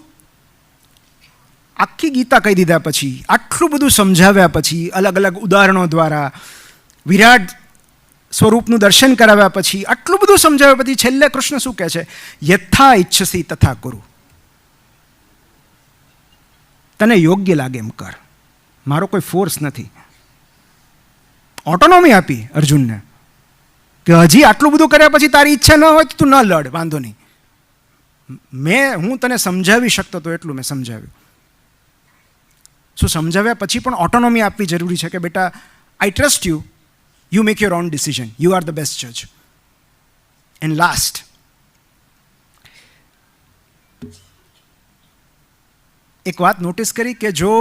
S1: આખી ગીતા કહી દીધા પછી, આટલું બધું સમજાવ્યા પછી, અલગ અલગ ઉદાહરણો દ્વારા વિરાટ સ્વરૂપનું દર્શન કરાવ્યા પછી, આટલું બધું સમજાવ્યા પછી છેલ્લે કૃષ્ણ શું કહે છે? યથા ઈચ્છસી તથા કુરુ. તને યોગ્ય લાગે એમ કર, મારો કોઈ ફોર્સ નથી. ઓટોનોમી આપી અર્જુનને કે હજી આટલું બધું કર્યા પછી તારી ઈચ્છા ન હોય તો તું ન લડ, વાંધો નહીં. હું તને સમજાવી શકતો તો એટલું મેં સમજાવ્યું. શું સમજાવ્યા પછી પણ ઓટોનોમી આપવી જરૂરી છે કે બેટા I trust you, you make your own decision, you are the best જજ. એન્ડ લાસ્ટ, એક વાત નોટિસ કરી કે જો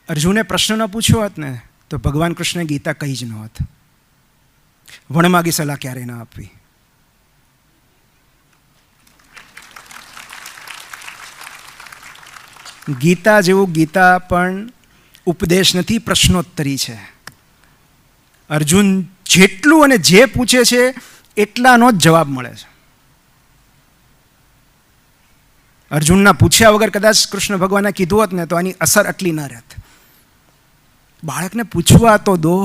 S1: અર્જુને પ્રશ્ન ન પૂછ્યો હોત ને તો ભગવાન કૃષ્ણે ગીતા કહી જ ન હોત. વણમાગી સલાહ ક્યારેય ન આપવી. ગીતા જેવું ગીતા પણ ઉપદેશ નથી, પ્રશ્નોત્તરી છે. અર્જુન જેટલું અને જે પૂછે છે એટલાનો જ જવાબ મળે છે. અર્જુનના પૂછ્યા વગર કદાચ કૃષ્ણ ભગવાને કીધું હોત ને તો આની અસર આટલી ન રહેત. બાળકને પૂછવા તો દો,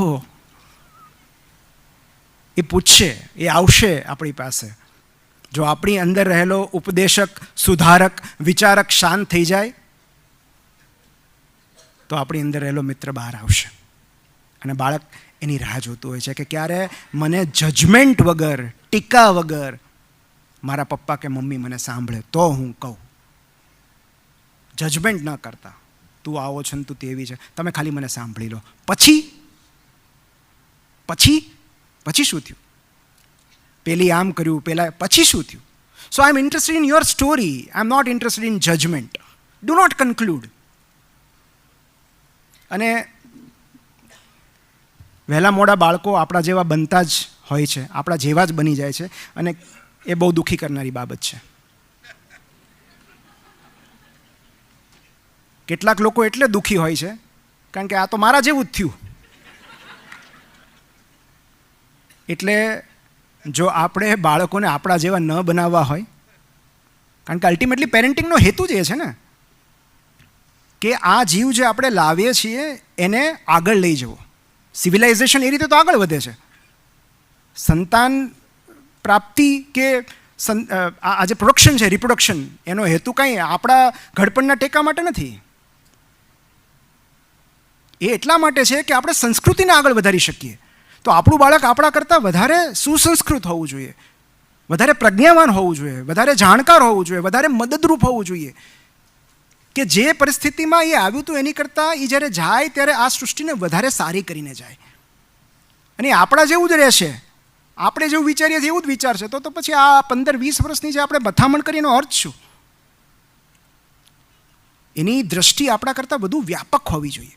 S1: એ પૂછશે, એ આવશે આપણી પાસે. જો આપણી અંદર રહેલો ઉપદેશક, સુધારક, વિચારક શાંત થઈ જાય તો આપણી અંદર રહેલો મિત્ર બહાર આવશે. અને બાળક એની રાહ જોતું હોય છે કે ક્યારે મને જજમેન્ટ વગર, ટીકા વગર મારા પપ્પા કે મમ્મી મને સાંભળે તો હું કહું. જજમેન્ટ ન કરતા, તું આવો છે ને તું તેવી છે, તમે ખાલી મને સાંભળી લો. પછી શું થયું? પેલી આમ કર્યું, પેલા પછી શું થયું? So I am interested in your story, I am not interested in judgement. Do not conclude. અને વહેલા મોડા બાળકો આપણા જેવા બનતા જ હોય છે, આપણા જેવા જ બની જાય છે, અને એ બહુ દુઃખી કરનારી બાબત છે. કેટલાક લોકો એટલે દુઃખી હોય છે કારણ કે આ તો મારા જેવું જ થયું. એટલે જો આપણે બાળકોને આપણા જેવા ન બનાવવા હોય, કારણ કે અલ્ટિમેટલી પેરેન્ટિંગનો હેતુ જ એ છે ને કે આ જીવ જે આપણે લાવીએ છીએ એને આગળ લઈ જવો. સિવિલાઇઝેશન એ રીતે તો આગળ વધે છે. સંતાન પ્રાપ્તિ કે આ જે પ્રોડક્શન છે, રિપ્રોડક્શન, એનો હેતુ કાંઈ આપણા ઘડપણના ટેકા માટે નથી. એ એટલા માટે છે કે આપણે સંસ્કૃતિને આગળ વધારી શકીએ. તો આપણું બાળક આપણા કરતાં વધારે સુસંસ્કૃત હોવું જોઈએ, વધારે પ્રજ્ઞાવાન હોવું જોઈએ, વધારે જાણકાર હોવું જોઈએ, વધારે મદદરૂપ હોવું જોઈએ, કે જે પરિસ્થિતિમાં એ આવ્યું હતું એની કરતાં એ જ્યારે જાય ત્યારે આ સૃષ્ટિને વધારે સારી કરીને જાય. અને આપણા જેવું જ રહેશે, આપણે જેવું વિચારીએ છીએ એવું જ વિચારશે, તો પછી આ 15-20 વર્ષની જે આપણે મથામણ કરીએ એનો અર્થ શું? એની દ્રષ્ટિ આપણા કરતાં વધુ વ્યાપક હોવી જોઈએ.